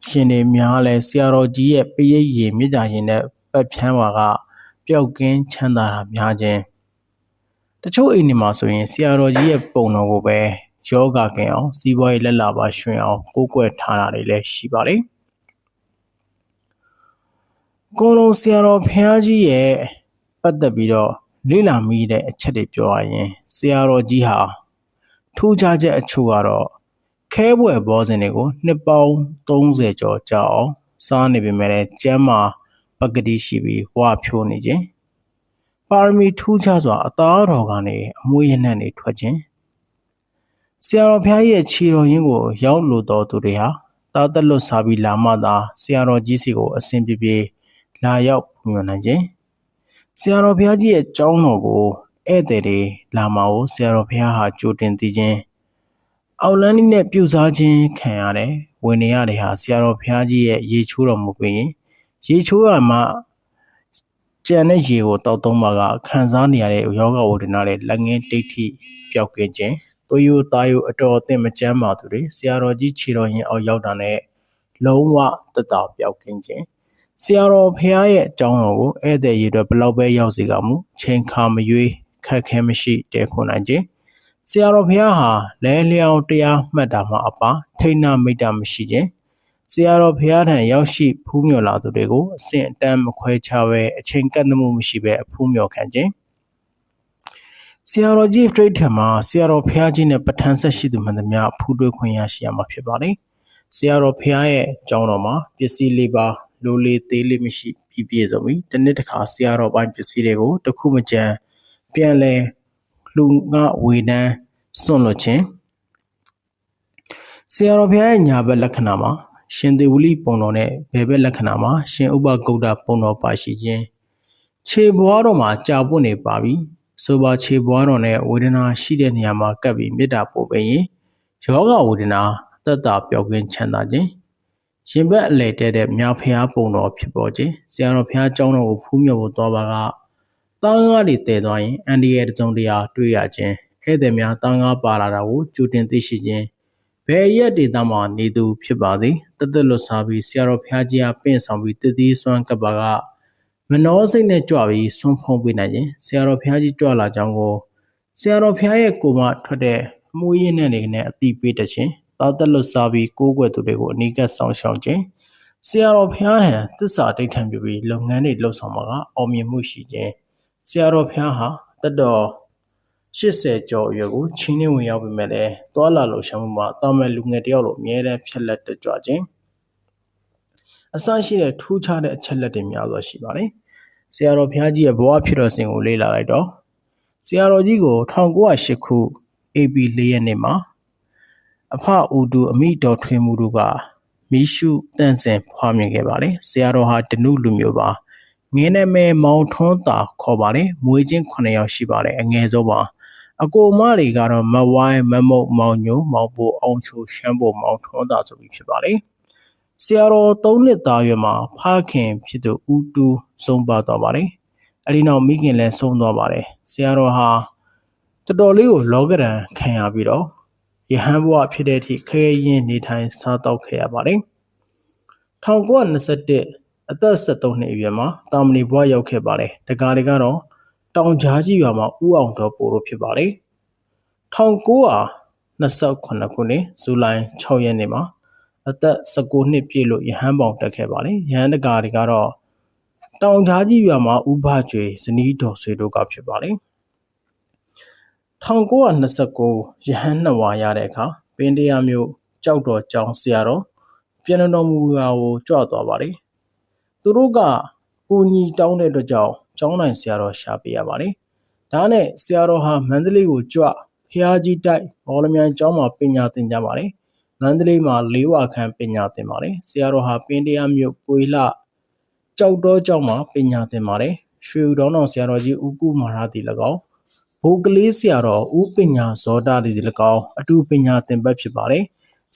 ရှင်တွေများလဲဆရာတော်ကြီးရဲ့ပရိယေမေတ္တာရင်နဲ့ပတ်ဖြန်းပါကပျောက်ကင်းချမ်းသာတာများခြင်းတချို့အိမ်တွေမှာဆိုရင်ဆရာတော်ကြီးရဲ့ပုံတော်ကိုပဲယောဂကင်အောင်စီးပွားရေးလက်လာပါရွှင်အောင်ကိုးကွယ်ထားတာတွေလည်းရှိပါတယ်ကိုလုံးဆရာတော်ဘုရားကြီးရဲ့ပတ်သက်ပြီးတော့လေ့လာမိတဲ့အချက်တွေပြောရရင်ဆရာတော်ကြီးဟာထူးခြားချက်အချို့ကတော့ခဲဘွယ်ဘောဇင်တွေကိုနှစ်ပေါင်း30ကျော်ကြာအောင်စားနေပေမဲ့ကျမ်းမာပကတိရှိပြီးဝါဖြိုးနေခြင်းပါရမီထူးခြားစွာအသားတော်ကနေအမွှေးရနံ့တွေထွက်ခြင်းဆရာတော်ဘုရားရဲ့ခြေတော်ရင်းကိုရောက်လို့တော်သူတွေဟာတာသက်လွတ်စားပြီးလာမှသာဆရာတော်ကြီးစီကိုအစဉ်ပြေပြေလာရောက်မြင်နိုင်ခြင်းဆရာတော်ဘုရားကြီးရဲ့ကျောင်းတော်ကိုဧည့်သည်တွေလာမှာကိုဆရာတော်ဘုရားဟာကြိုတင်သိခြင်းအောက်လန်းနည်းနဲ့ပြုစားခြင်းခံရတယ်ဝင်နေရတယ်ဟာဆရာတော်ဘုရားကြီးရဲ့ရေချိုးတော်မူပြီးရေချိုးရမှကျန်တဲ့ရေကိုတောက်သုံးပါကခံစားနေရတဲ့ယောဂဝေဒနာတွေလက်ငင်းတိတ်ထိပျောက်ကင်းခြင်းသွေးရိုးသားရိုးအတော်အသင့်မကျန်းမာသူတွေဆရာတော်ကြီးခြေတော်ရင်အောက်ရောက်တာနဲ့လုံးဝသက်သာပျောက်ကင်းခြင်းဆရာတော်ဘုရားရဲ့အကြောင်းတော်ကိုဧည့်သည်ရေအတွက်ဘလောက်ပဲရောက်စေကမူချိန်ခါမရွေးခက်ခဲမရှိတဲခွန်နိုင်ခြင်းဆရာတော်ဘုရားဟာလဲလျောင်းတရားမှတ်တာမှအပါထိဏမိတ်တာမရှိခြင်းဆရာတော်ဘုရားထံရောက်ရှိဖူးမြော်လာသူတွေကိုအစဉ်အတန်းမခွဲခြားပဲအချိန်ကန့်သမှုမရှိပဲအဖူးမြော်ခံခြင်းဆရာတော်ကြီးပြိဋ္ဌာန်မှာဆရာတော်ဘုရားကြီးနဲ့ပဋ္ဌာန်းဆက်ရှိသူမှန်သမျှဖူးတွေ့ခွင့်ရရှိရမှာဖြစ်ပါတယ်ဆရာတော်ဘုရားရဲ့အကြောင်းတော်မှာပစ္စည်းလေးပါလိုလေးသေးလေးမရှိပြည့်စုံပြီတနေ့တစ်ခါဆရာတော်ပိုင်းပစ္စည်းတွေကိုတစ်ခုမကြမ်းပြန်လဲလူငါဝေဒန်းစွန့်လွတ်ခြင်းဆရာတော်ဘုရားရဲ့ညာဘက်လက္ခဏာမှာရှင်သေဝလိပုံတော်နဲ့ဘယ်ဘက်လက္ခဏာမှာရှင်ဥပဂုတ်တပုံတော်ပါရှိခြင်းခြေဘွားတော်မှာကြာပွင့်နေပါပြီဆိုပါခြေဘွားတော်နဲ့ဝေဒနာရှိတဲ့နေရာမှာကပ်ပြီးမေတ္တာပို့ပေးရင်ယောဂဝေဒနာသက်သာပျောက်ကင်းချမ်းသာခြင်းရင်ဘက်အလဲတဲ့မြာဖျားပုံတော်ဖြစ်ပေါ်ခြင်းဆရာတော်ဘုရားကျောင်းတော်ကိုဖူးမြော်ဖို့သွားပါကသားငါးတွေတည်သွားရင်အန္တရာယ်တစုံတရာတွေ့ရခြင်းဧည့်သည်များသားငါးပါလာတာကိုကြိုတင်သိရှိခြင်းဘယ်ရက်ဒေသမှာနေသူဖြစ်ပါစေတသက်လွတ်စားပြီးဆရာတော်ဘုရားကြီးအားပင့်ဆောင်ပြီးတည်တည်စွမ်းကပ်ပါကမနောစိတ်နဲ့ကြွပြီးဆွန့်ဖုံးပေးနိုင်ခြင်းဆရာတော်ဘုရားကြီးကြွလာကြောင်းကိုဆရာတော်ဘုရားရဲ့ကိုယ်မှထွက်တဲ့အမွှေးရင်းနဲ့အတိပေးတတ်ခြင်းတာသက်လွတ်စားပြီးကိုးကွယ်သူတွေကိုအနီးကပ်ဆောင်ရှောက်ခြင်းဆရာတော်ဘုရားဟံသစ္စာတိဋ္ဌံပြုပြီးလုပ်ငန်းတွေလှုပ်ဆောင်မှာကအောင်မြင်မှုရှိခြင်းဆရာတော်ဘုရားဟာတတော်80ကျော်အရွယ်ကိုချင်းနှင်းဝင်ရောက်ပြီးမဲ့လည်းသွားလာလှုပ်ရှားမှုမှာတာမန်လူငယ်တယောက်လိုအမြဲတမ်းဖြက်လက်တကြွခြင်းအစရှိတဲ့ထူးခြားတဲ့အချက်လက်တွေများစွာရှိပါတယ်ဆရာတော်ဘုရားကြီးရဲ့ဘဝဖြစ်တော်စဉ်ကိုလေ့လာလိုက်တော့ဆရာတော်ကြီးကို1908ခု AP 4ရက်နေ့မှာအဖဦးတူအမိတော်ထွေးမှုတို့ကမိရှုတန့်စင်ဖွားမြင်ခဲ့ပါတယ်ဆရာတော်ဟာတနုလူမျိုးပါငင်းနာမည်မောင်ထွန်းသာခေါ်ပါတယ်မွေးချင်း9ယောက်ရှိပါတယ်အငယ်ဆုံးပါအကိုမတွေကတော့မဝိုင်းမမုတ်မောင်ညိုမောင်ပိုအောင်ချိုရှမ်းပိုမောင်ထွန်းသာဆိုပြီးဖြစ်ပါတယ်ဆရာတော်3နှစ်သားရွယ်မှာဖခင်ဖြစ်သူဦးတူဆုံးပါသွားပါတယ်အဲဒီနောက်မိခင်လည်းဆုံးသွားပါတယ်ဆရာတော်ဟာတော်တော်လေးကိုလောကရန်ခံရပြီးတော့ယဟန်ဘဝဖြစ်တဲ့အထိခဲရင်နေထိုင်စားတောက်ခဲ့ရပါတယ်1921အသက်73နှစ်အရွယ်မှာတာမဏေဘဝရောက်ခဲ့ပါတယ်တကားတွေကတော့တောင်ကြားကြီးရွာမှာဦးအောင်တော်ပို့လို့ဖြစ်ပါတယ်1928ခုနှစ်ဇူလိုင်6ရက်နေ့မှာအသက်19နှစ်ပြည့်လို့ယဟန်ပေါင်တက်ခဲ့ပါတယ်ယဟန်တကားတွေကတော့တောင်ကြားကြီးရွာမှာဥပကျွေဇနီးတော်ဆွေတို့ကဖြစ်ပါတယ်1929ယဟန်2ဝါရတဲ့အခါပင်တရားမျိုးကြောက်တော်ကျောင်းဆရာတော်ပြန်တော်မူရာကိုကြွသွားပါတယ်သူတို့ကကိုညီတောင်းတဲ့အတွက်ကြောင့်ကျောင်းနိုင်ဆရာတော်ရှာပေးရပါတယ်ဒါနဲ့ဆရာတော်ဟာမန္တလေးကိုကြွဖျားကြီးတိုက်မော်လမြိုင်ကျောင်းမှာပညာသင်ကြပါတယ်မန္တလေးမှာ4ဝခန့်ပညာသင်ပါတယ်ဆရာတော်ဟာပင်တရားမျိုးပွေလ ကြောက်တော့ကြောက်မှာပညာသင်ပါတယ်ရွှေဦးတော်တော်ဆရာတော်ကြီးဦးကုမာရသည်၎င်းဘိုးကလေးဆရာတော်ဦးပညာဇောတာသည်၎င်းအတူပညာသင်ပတ်ဖြစ်ပါတယ်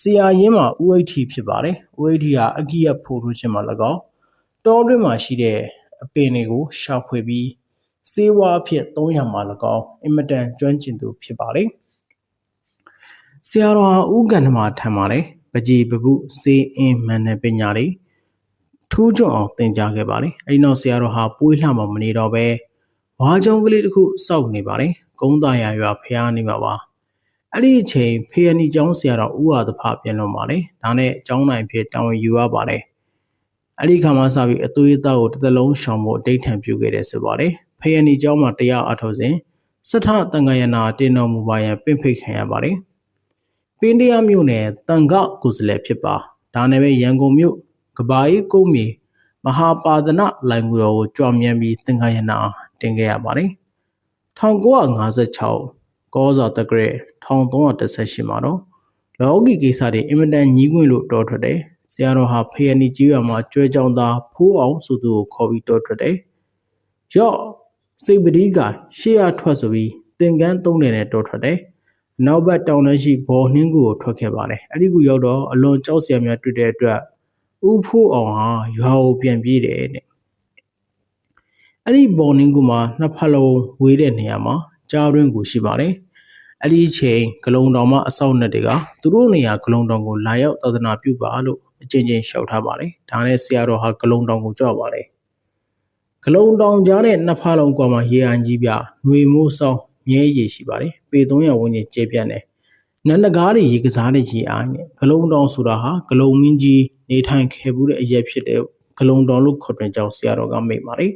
ဆရာရင်းမှာဦးအိဋ္ဌိဖြစ်ပါတယ်ဦးအိဋ္ဌိဟာအကိယဖို့ထိုးခြင်းမှာ၎င်းတောတွင်းမှာရှိတဲ့အပင်တွေကိုရှာဖွေပြီးစေဝါအဖြစ်300မှာ၎င်းအင်မတန်ကျွမ်းကျင်သူဖြစ်ပါတယ်ဆရာတော်ဟာဦးကန္ဓမာထံပါတယ်ပကြီးပပုစေအင်းမန်နယ်ပညာတွေထူးချွန်အောင်သင်ကြားခဲ့ပါတယ်အဲဒီနောက်ဆရာတော်ဟာပွေးလှမှာမနေတော့ပဲဝါကြောင်ကလေးတစ်ခုစောက်နေပါတယ်ကုန်းသားရွာဖျားနေမှာပါအဲ့ဒီအချိန်ဖေယနီကျောင်းဆရာတော်ဦးဝါသဖပြန်လို့ပါတယ်ဒါနဲ့ကျောင်းနိုင်ဖြစ်တာဝန်ယူရပါတယ်အဲ့ဒီခါမှစပြီးအသွေးအသားကိုတစ်သလုံးရှောင်ဖို့အဋ္ဌံပြုခဲ့တယ်ဆိုပါတယ်ဖေယနီကျောင်းမှာတရားအထုတ်စဉ်စထတန်ခါယနာတင်တော်မူပါရန်ပင့်ဖိတ်ခံရပါတယ်ပင်းတရားမြို့နယ်တန်ခကိုယ်စားလှယ်ဖြစ်ပါဒါနဲ့ပဲရန်ကုန်မြို့ကဘာကြီးကုန်းမြေမဟာပါဒနာလိုင်ငူတော်ကိုကြွမြန်းပြီးသင်္ခါယနာတင်ခဲ့ရပါတယ်1956ကောဇောတက္ကရာ1318မှာတော့လောကီကိစ္စတွေအင်မတန်ညီးကွင်းလို့တော်ထွက်တယ်ဆရာတော်ဟာဖေယနီကြီးရွာမှာကျွဲကြောင်သားဖိုးအောင်ဆိုသူကိုခေါ်ပြီးတော်ထွက်တယ်ရော့စိတ်ပတိကရှေ့ရထွက်ဆိုပြီးသင်္ကန်းသုံးတယ်နဲ့တော်ထွက်တယ်နောက်ဘက်တောင်တန်းရှိဘော်နှင်းကူကိုထွက်ခဲ့ပါတယ်အဲ့ဒီကူရောက်တော့အလွန်ကြောက်စရာများတွေ့တဲ့အတွက်ဦးဖိုးအောင်ဟာရွာကိုပြန်ပြေးတယ်တဲ့အဲ့ဒီဘော်နှင်းကူမှာနှစ်ဖက်လုံးဝေးတဲ့နေရာမှာကြားတွင်းကူရှိပါတယ်အဲ့ဒီချိန်ဂလုံတော်မှာအဆောက်အဦတွေကသူတို့နေရာဂလုံတော်ကိုလာရောက်သာသနာပြုပါလို့အချင်းချင်းလျှောက်ထားပါတယ်ဒါနဲ့ဆရာတော်ဟာဂလုံတော်ကိုကြွပါတယ်ဂလုံတောင်ကြားတဲ့နှစ်ဖက်လုံးကွာမှာရေအန်ကြီးပြຫນွေမိုးဆောင်မြဲရည်ရှိပါတယ်ပေ300ဝန်းကျင်ကျေပြန့်တယ်နန်းနဂါးတွေရေကစားတဲ့ရေအိုင်းနဲ့ဂလုံတောင်ဆိုတာဟာဂလုံမင်းကြီးနေထိုင်ခဲ့မှုတဲ့အရက်ဖြစ်တဲ့ဂလုံတောင်လို့ခေါ်တဲ့ကြောင့်ဆရာတော်ကမိတ်ပါတယ်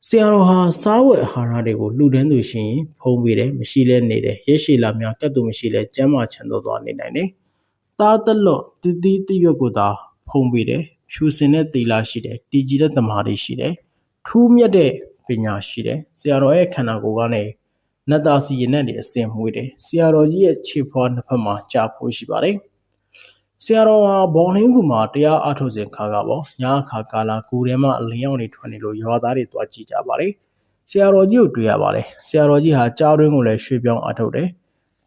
ဆရာတော်ဟာစားဝတ်အာဟာရတွေကိုလှူဒန်းသူရှိရင်ဖုံးပေးတယ်မရှိလဲနေတယ်ရက်ရှည်လာများကတ်သူမရှိလဲကျမ်းမာချမ်းသာသွားနေနိုင်တယ်သားတလွတ်တတိတိရွက်ကိုသာဖုံးပေးတယ်ဖြူစင်တဲ့သီလရှိတယ်တည်ကြည်တဲ့သမာဓိရှိတယ်ထူးမြတ်တဲ့ပညာရှိတယ်ဆရာတော်ရဲ့ခန္ဓာကိုယ်ကနေနတ်သားစီရင်နဲ့အစင်မွေးတယ်ဆရာတော်ကြီးရဲ့ခြေဖွားနှစ်ဖက်မှာကြာဖို့ရှိပါတယ်ဆရာတော်ဟာဘော်နှင်းကူမှာတရားအားထုတ်စဉ်ခါကပေါ့ညအခါကာလကူထဲမှာအလင်းရောင်တွေထွက်နေလို့ရွာသားတွေတွားကြည့်ကြပါတယ်ဆရာတော်ကြီးကိုတွေ့ရပါတယ်ဆရာတော်ကြီးဟာကြားတွင်းကိုလည်းရွှေ့ပြောင်းအားထုတ်တယ်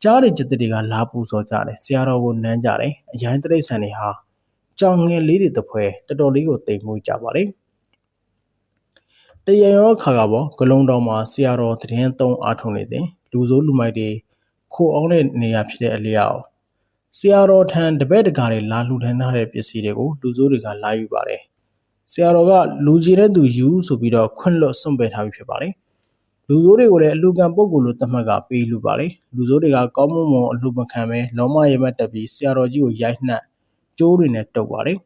ကြားတွေจิตတွေကလာပူစော်ကြတယ်ဆရာတော်ကိုနမ်းကြတယ်အရန်တိရစ္ဆာန်တွေဟာကြောင်ငယ်လေးတွေတပွဲတော်တော်လေးကိုတိမ်မွေးကြပါတယ်တရရောခါကပေါ့ဂလုံတော်မှာဆရာတော်သတင်းသုံးအားထုတ်နေစဉ်လူစိုးလူမိုက်တွေခိုအောင်တဲ့နေရာဖြစ်တဲ့အလျောက်ဆရာတော်ထံတပည့်တကာတွေလာလှူဒန်းထားတဲ့ပစ္စည်းတွေကိုလူစိုးတွေကလာယူပါတယ်ဆရာတော်ကလူကြီးတဲ့သူယူဆိုပြီးတော့ခွင့်လွတ်စွန့်ပယ်ထားပြီးဖြစ်ပါတယ်လူစိုးတွေကိုလည်းအလူကံပုဂ္ဂိုလ်လို့သတ်မှတ်ကပေးလူပါတယ်လူစိုးတွေကကောင်းမွန်မွန်အလှူမခံပဲလောမရမတ်တက်ပြီးဆရာတော်ကြီးကိုရိုက်နှက်ကျိုးတွေနဲ့တုပ်ပါတယ်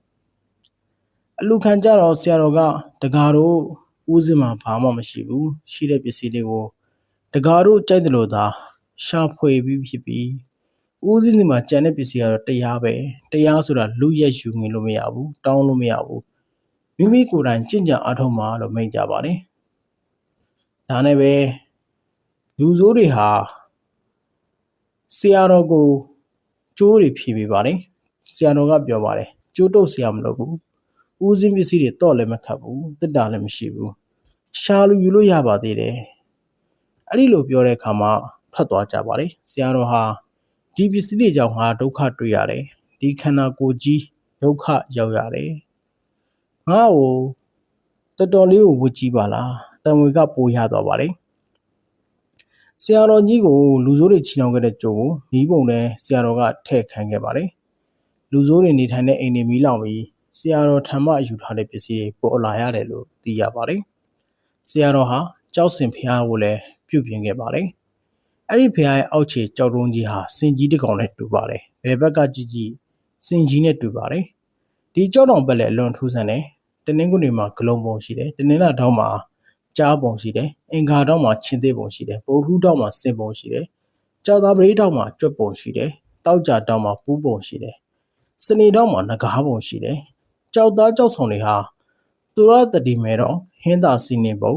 အလူခံကြတော့ဆရာတော်ကတကားတို့ဦးစင်မှာဘာမှမရှိဘူးရှိတဲ့ပစ္စည်းတွေကိုတကားတို့ကြိုက်တယ်လို့သာရှာဖွေပြီးဖြစ်ပြီးဦးစင်းစီမှာကြံတဲ့ပစ္စည်းကတော့တရားပဲတရားဆိုတာလူရက်ယူငင်လို့မရဘူးတောင်းလို့မရဘူးမိမိကိုယ်တိုင်ကြင်ကြံအားထုတ်မှာလို့မိန့်ကြပါတယ်ဒါနဲ့ပဲလူဆိုးတွေဟာဆရာတော်ကိုကျိုးတွေဖြေပေးပါတယ်ဆရာတော်ကပြောပါတယ်ကျိုးတုပ်ဆရာမလို့ဘူးဦးစင်းပစ္စည်းတွေတော့လည်းမခတ်ဘူးတက်တာလည်းမရှိဘူးရှာလူယူလို့ရပါသေးတယ်အဲ့ဒီလိုပြောတဲ့အခါမှာထွက်သွားကြပါတယ်ဆရာတော်ဟာဒီပစ္စည်းတွေကြောင့်ငါဒုက္ခတွေ့ရတယ်ဒီခန္ဓာကိုယ်ကြီးဒုက္ခရောက်ရတယ်ငါ့ကိုတော်တော်လေးကိုဝတ်ကြည့်ပါလားတန်ဝေကပိုရသွားပါတယ်ဆရာတော်ကြီးကိုလူဆိုးတွေချီနှောင်ခဲ့တဲ့ကြိုးကိုမီးပုံနဲ့ဆရာတော်ကထည့်ခိုင်းခဲ့ပါတယ်လူဆိုးတွေနေထိုင်တဲ့အိမ်တွေမီးလောင်ပြီးဆရာတော်ထံမှယူထားတဲ့ပစ္စည်းတွေပေါ်လာရတယ်လို့သိရပါတယ်ဆရာတော်ဟာကြောက်စင်ဖျားကိုလည်းပြုပြင်ခဲ့ပါတယ်အဲ့ဒီဖျားရဲ့အောက်ခြေကြောက်တုံးကြီးဟာစင်ကြီးတစ်ကောင်နဲ့တူပါတယ်ဘယ်ဘက်ကကြည့်ကြည့်စင်ကြီးနဲ့တူပါတယ်ဒီကြောက်တောင်ဘက်လည်းအလွန်ထူးဆန်းတယ်တနင်္ဂနွေမှာဂလုံးပုံရှိတယ်တနင်္လာတောင်မှာကြားပုံရှိတယ်အင်္ဂါတောင်မှာချင်းသေးပုံရှိတယ်ဗုဒ္ဓဟူးတောင်မှာစင်ပုံရှိတယ်ကြောက်သားပရိတောင်မှာကြွက်ပုံရှိတယ်တောက်ကြတောင်မှာပူးပုံရှိတယ်စနေတောင်မှာငကားပုံရှိတယ်ကြောက်သားကြောက်ဆောင်တွေဟာသူရတတိမဲတော်ဟင်းသာစီနေပုံ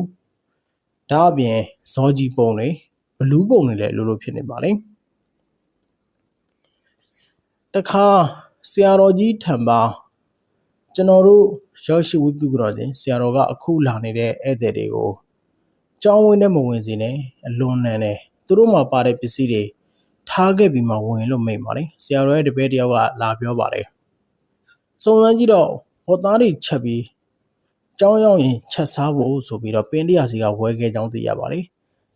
ဒါအပြင်ဇောကြီးပုံတွေဘလူးပုံတွေလည်းလိုဖြစ်နေပါလေတခါဆရာတော်ကြီးထံပါ ကျွန်တော်တို့ရောက်ရှိဝိပုကြတော့ခြင်းဆရာတော်ကအခုလာနေတဲ့ဧည့်သည်တွေကိုကျောင်းဝင်းနဲ့မဝင်စေနဲ့အလွန်နန်းတယ်သူတို့မှာပါတဲ့ပစ္စည်းတွေထားခဲ့ပြီးမှဝင်လို့မိတ်ပါတယ်ဆရာတော်ရဲ့တပည့်တယောက်ကလာပြောပါတယ်စုံစမ်းကြည့်တော့ဟောသားတွေချက်ပြီးကျောင်းရောက်ရင်ချက်စားဖို့ဆိုပြီးတော့ပင်တရားစီကဝဲခဲ့ကြောင်းသိရပါတယ်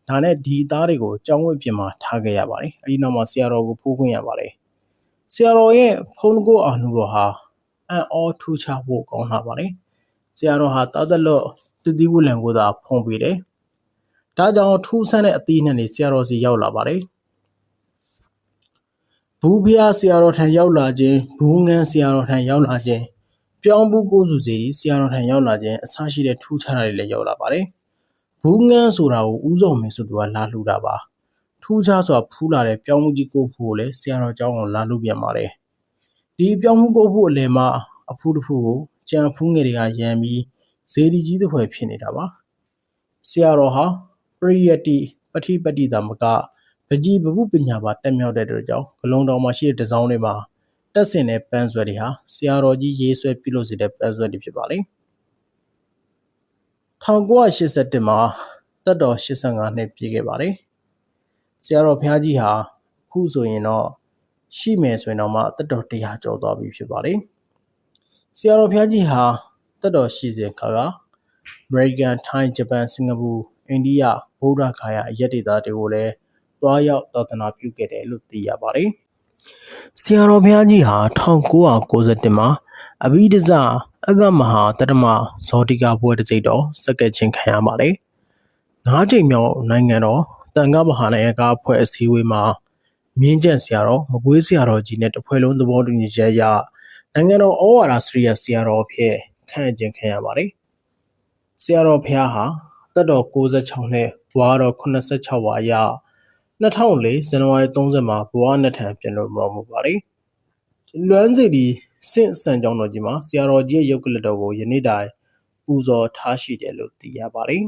ဒါနဲ့ဒီသားတွေကိုကျောင်းဝင်းပြင်မှာထားခဲ့ရပါတယ်အဲဒီနောက်မှာဆရာတော်ကိုဖိုးခွင့်ရပါတယ်ဆရာတော်ရဲ့ဖုန်းကိုအာနုဘောဟာအံ့ဩထူးခြားဖို့ကောင်းလာပါတယ်ဆရာတော်ဟာတာသက်လော့တတိဝလံကိုသာဖုံးပေးတယ်ဒါကြောင့်ထူးဆန်းတဲ့အသီးနှံတွေဆရာတော်စီရောက်လာပါတယ်ဘူးဖျားဆရာတော်ထံရောက်လာခြင်းဘူးငန်းဆရာတော်ထံရောက်လာခြင်းပြောင်းဘူးကိုစုစီဆရာတော်ထံရောက်လာခြင်းအစရှိတဲ့ထူးခြားတာတွေလည်းရောက်လာပါတယ်ဘူးငန်းဆိုတာကိုဥဆောင်မင်းဆိုသူကလာလှူတာပါထူးခြားစွာဖူးလာတဲ့ပြောင်းမှုကြီးကိုဖူးကိုလည်းဆရာတော်ကျောင်းကိုလာလှူပြန်ပါတယ်ဒီပြောင်းမှုကိုဖူးအလယ်မှာအဖူးတစ်ဖူးကိုကြံဖူးငယ်တွေကရံပြီးဇေဒီကြီးတစ်ဖွဲ့ဖြစ်နေတာပါဆရာတော်ဟာပရိယတ္တိပဋိပတ္တိတာမကပကြီးပပုပညာပါတက်မြောက်တဲ့အတွက်ကြောင့်ဂလုံးတော်မှာရှိတဲ့တစောင်းတွေမှာတက်ဆင်တဲ့ပန်းဆွဲတွေဟာဆရာတော်ကြီးရေးဆွဲပြုလုပ်စေတဲ့ပန်းဆွဲတွေဖြစ်ပါလေ1981မှာတက်တော်85နှစ်ပြည့်ခဲ့ပါတယ်ဆရာတော်ဘုရားကြီးဟာခုဆိုရင်တော့ရှိမယ်ဆိုရင်တော့မှတက်တော်100ကျော်သွားပြီဖြစ်ပါတယ်ဆရာတော်ဘုရားကြီးဟာတက်တော်ရှိစဉ်ခါကအမေရိကန်ထိုင်းဂျပန်စင်ကာပူအိန္ဒိယဗုဒ္ဓဂါယာအရက်ဒေသတွေကိုလည်းတွားရောက်သာသနာပြုခဲ့တယ်လို့သိရပါတယ်ဆရာတော်ဘုရားကြီးဟာ1991မှာအဘိဓဇအဂမဟာတတမဇောတိကဘွဲတစ်စိတ်တော်စက္ကန့်ချင်းခံရပါတယ်9ချိန်မြောက်နိုင်ငံတော်တန်ခါမဟာနိုင်ငံကအဖွဲ့အစည်းအဝေးမှာမြင်းကျက်ဆရာတော်မကွေးဆရာတော်ကြီးနဲ့တဖွဲ့လုံးသဘောတူညီချက်အရနိုင်ငံတော်ဩဝါဒစရိယဆရာတော်အဖြစ်ခန့်အပ်ခြင်းခံရပါတယ်ဆရာတော်ဘုရားဟာသက်တော်96နှစ်ဘဝတော်86ဝါအရ2004ဇန်နဝါရီ30မှာဘဝနှစ်ထံပြန်လို့မူပါတယ်လွမ်းစီဒီစင့်စံကျောင်းတော်ကြီးမှာဆရာတော်ကြီးရဲ့ရုပ်ကလတော်ကိုယနေ့တိုင်ပူဇော်ထားရှိတယ်လို့သိရပါတယ်